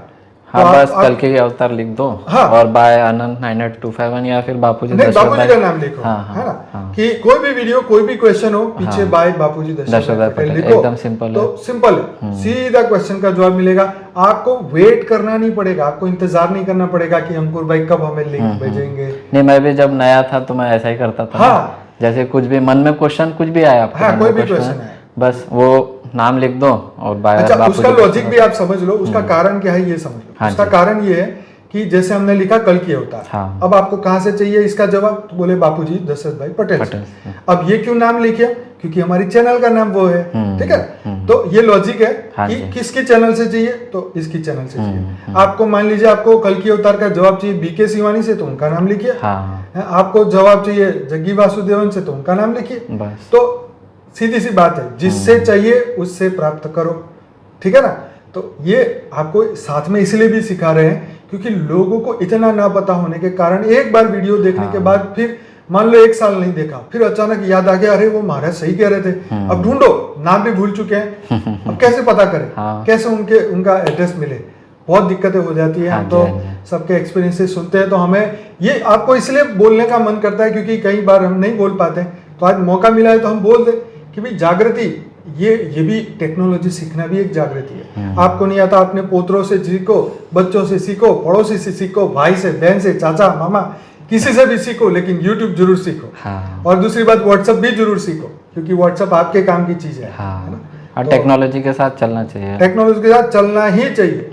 हाँ, तो बस कल के अवतार लिख दो। हाँ, और बाय आनंद 98251 या फिर बापूजी का नाम लिखो। है ना, कि कोई भी वीडियो, कोई भी क्वेश्चन हो, पीछे बाय बापूजी दशरथ पटेल लिखो, एकदम सिंपल तो सिंपल है, सीधा क्वेश्चन का जवाब मिलेगा। आपको वेट करना नहीं पड़ेगा, आपको इंतजार नहीं करना पड़ेगा कि अंकुर भाई कब हमें लिंक भेजेंगे। नहीं, मैं भी जब नया था तो मैं ऐसा ही करता था। हाँ, जैसे कुछ भी मन में क्वेश्चन कुछ भी आया, कोई भी क्वेश्चन है, बस वो नाम लिख दो और अच्छा, उसका लॉजिक भी आप समझ लो, उसका कारण क्या है ये समझ लो। हाँ, उसका कारण ये है कि जैसे हमने लिखा कल की अवतार। हाँ। अब आपको कहाँ से चाहिए इसका जवाब, तो बोले बापूजी दशरथ भाई पटेल। अब ये क्यों नाम लिखे, क्योंकि हमारी चैनल का नाम वो है, ठीक है। तो ये लॉजिक है कि किसकी चैनल से चाहिए, तो इसकी चैनल से चाहिए। आपको मान लीजिए आपको कल की अवतार का जवाब चाहिए बीके शिवानी से, तो उनका नाम लिखिए। आपको जवाब चाहिए जग्गी वासुदेवन से, तो उनका नाम लिखिए। तो सीधी सी बात है, जिससे चाहिए उससे प्राप्त करो, ठीक है ना। तो ये आपको साथ में इसलिए भी सिखा रहे हैं क्योंकि लोगों को इतना ना पता होने के कारण एक बार वीडियो देखने के बाद फिर मान लो 1 साल नहीं देखा, फिर अचानक याद आ गया, अरे वो महाराज सही कह रहे थे। अब ढूंढो, नाम भी भूल चुके हैं, अब कैसे पता करें, कैसे उनका एड्रेस मिले, बहुत दिक्कतें हो जाती है। हम तो सबके एक्सपीरियंसेस सुनते हैं, तो हमें ये आपको इसलिए बोलने का मन करता है क्योंकि कई बार हम नहीं बोल पाते, तो आज मौका मिला है तो हम बोल दें कि भाई जागृति, ये भी टेक्नोलॉजी सीखना भी एक जागृति है। आपको नहीं आता, अपने पोतरों से सीखो, बच्चों से सीखो, पड़ोसी से सीखो, भाई से, बहन से, चाचा मामा, किसी से भी सीखो, लेकिन YouTube जरूर सीखो। और दूसरी बात, WhatsApp भी जरूर सीखो, क्योंकि WhatsApp आपके काम की चीज है ना। और टेक्नोलॉजी के साथ चलना चाहिए, टेक्नोलॉजी के साथ चलना ही चाहिए।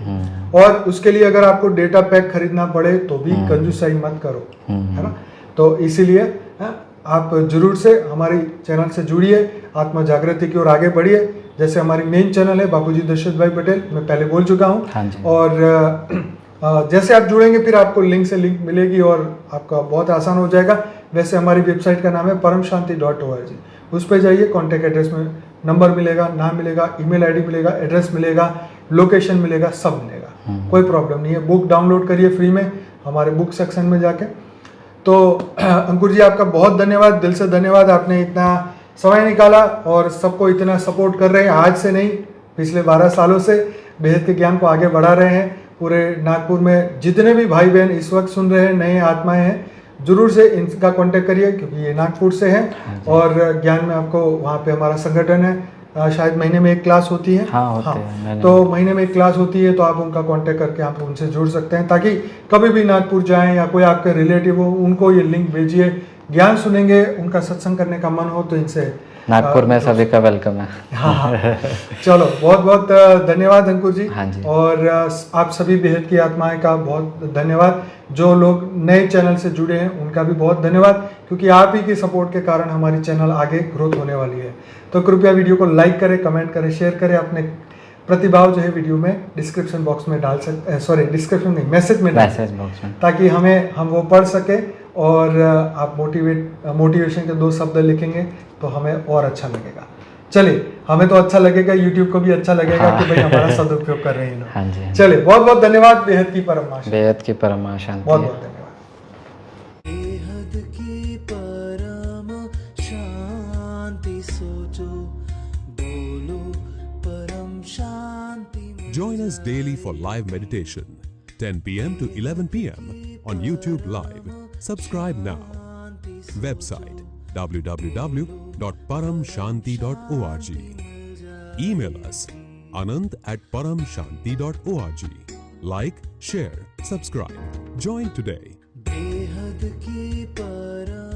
और उसके लिए अगर आपको डेटा पैक खरीदना पड़े तो भी कंजूसाई मत करो, है ना। तो इसीलिए आप जरूर से हमारी चैनल से जुड़िए, आत्मा जागृति की ओर आगे बढ़िए। जैसे हमारी मेन चैनल है बापूजी दशरथ भाई पटेल, मैं पहले बोल चुका हूँ। और जैसे आप जुड़ेंगे फिर आपको लिंक से लिंक मिलेगी और आपका बहुत आसान हो जाएगा। वैसे हमारी वेबसाइट का नाम है paramshanti.org, उस पर जाइए, कॉन्टैक्ट एड्रेस में नंबर मिलेगा, नाम मिलेगा, ईमेल आईडी मिलेगा, एड्रेस मिलेगा, लोकेशन मिलेगा, सब मिलेगा, कोई प्रॉब्लम नहीं है। बुक डाउनलोड करिए फ्री में हमारे बुक सेक्शन में जाके। तो अंकुर जी आपका बहुत धन्यवाद, दिल से धन्यवाद, आपने इतना समय निकाला और सबको इतना सपोर्ट कर रहे हैं। आज से नहीं, पिछले 12 सालों से बेहद के ज्ञान को आगे बढ़ा रहे हैं। पूरे नागपुर में जितने भी भाई बहन इस वक्त सुन रहे हैं, नए आत्माएं हैं, जरूर से इनका कांटेक्ट करिए क्योंकि ये नागपुर से हैं। और ज्ञान में आपको वहाँ पे हमारा संगठन है, शायद महीने में एक क्लास होती है। तो महीने में एक क्लास होती है, तो आप उनका कांटेक्ट करके आप उनसे जुड़ सकते हैं, ताकि कभी भी नागपुर जाएं या कोई आपके रिलेटिव हो, उनको ये लिंक भेजिए, ज्ञान सुनेंगे, उनका सत्संग करने का मन हो तो इनसे नागपुर में सभी का वेलकम है। हाँ चलो, बहुत बहुत धन्यवाद अंकुर जी। और आप सभी बेहद की आत्माएं का बहुत धन्यवाद। जो लोग नए चैनल से जुड़े हैं उनका भी बहुत धन्यवाद, क्योंकि आप ही के सपोर्ट के कारण हमारी चैनल आगे ग्रोथ होने वाली है। तो कृपया वीडियो को लाइक करें, कमेंट करें, शेयर करें। अपने प्रतिभाव जो है वीडियो में डिस्क्रिप्शन बॉक्स में डाल सकते हैं, सॉरी डिस्क्रिप्शन नहीं, मैसेज बॉक्स में, ताकि हम वो पढ़ सके। और आप मोटिवेशन के 2 शब्द लिखेंगे तो हमें और अच्छा लगेगा। चलिए, हमें तो अच्छा लगेगा, यूट्यूब को भी अच्छा लगेगा कि भाई हमारा सदुपयोग कर रहे हैं लोग। हाँ जी। चलिए, बहुत बहुत धन्यवाद। बेहद की परम शांति। बेहद की परम शांति। बहुत बहुत धन्यवाद। बेहद की परम शांति सोचो, बोलो परम शांति। Join us daily for live meditation, 10 p.m. to 11 p.m. on YouTube Live. Subscribe now. Website www.paramshanti.org. Email us anant@paramshanti.org. Like, share, subscribe. Join today. बेहद की परम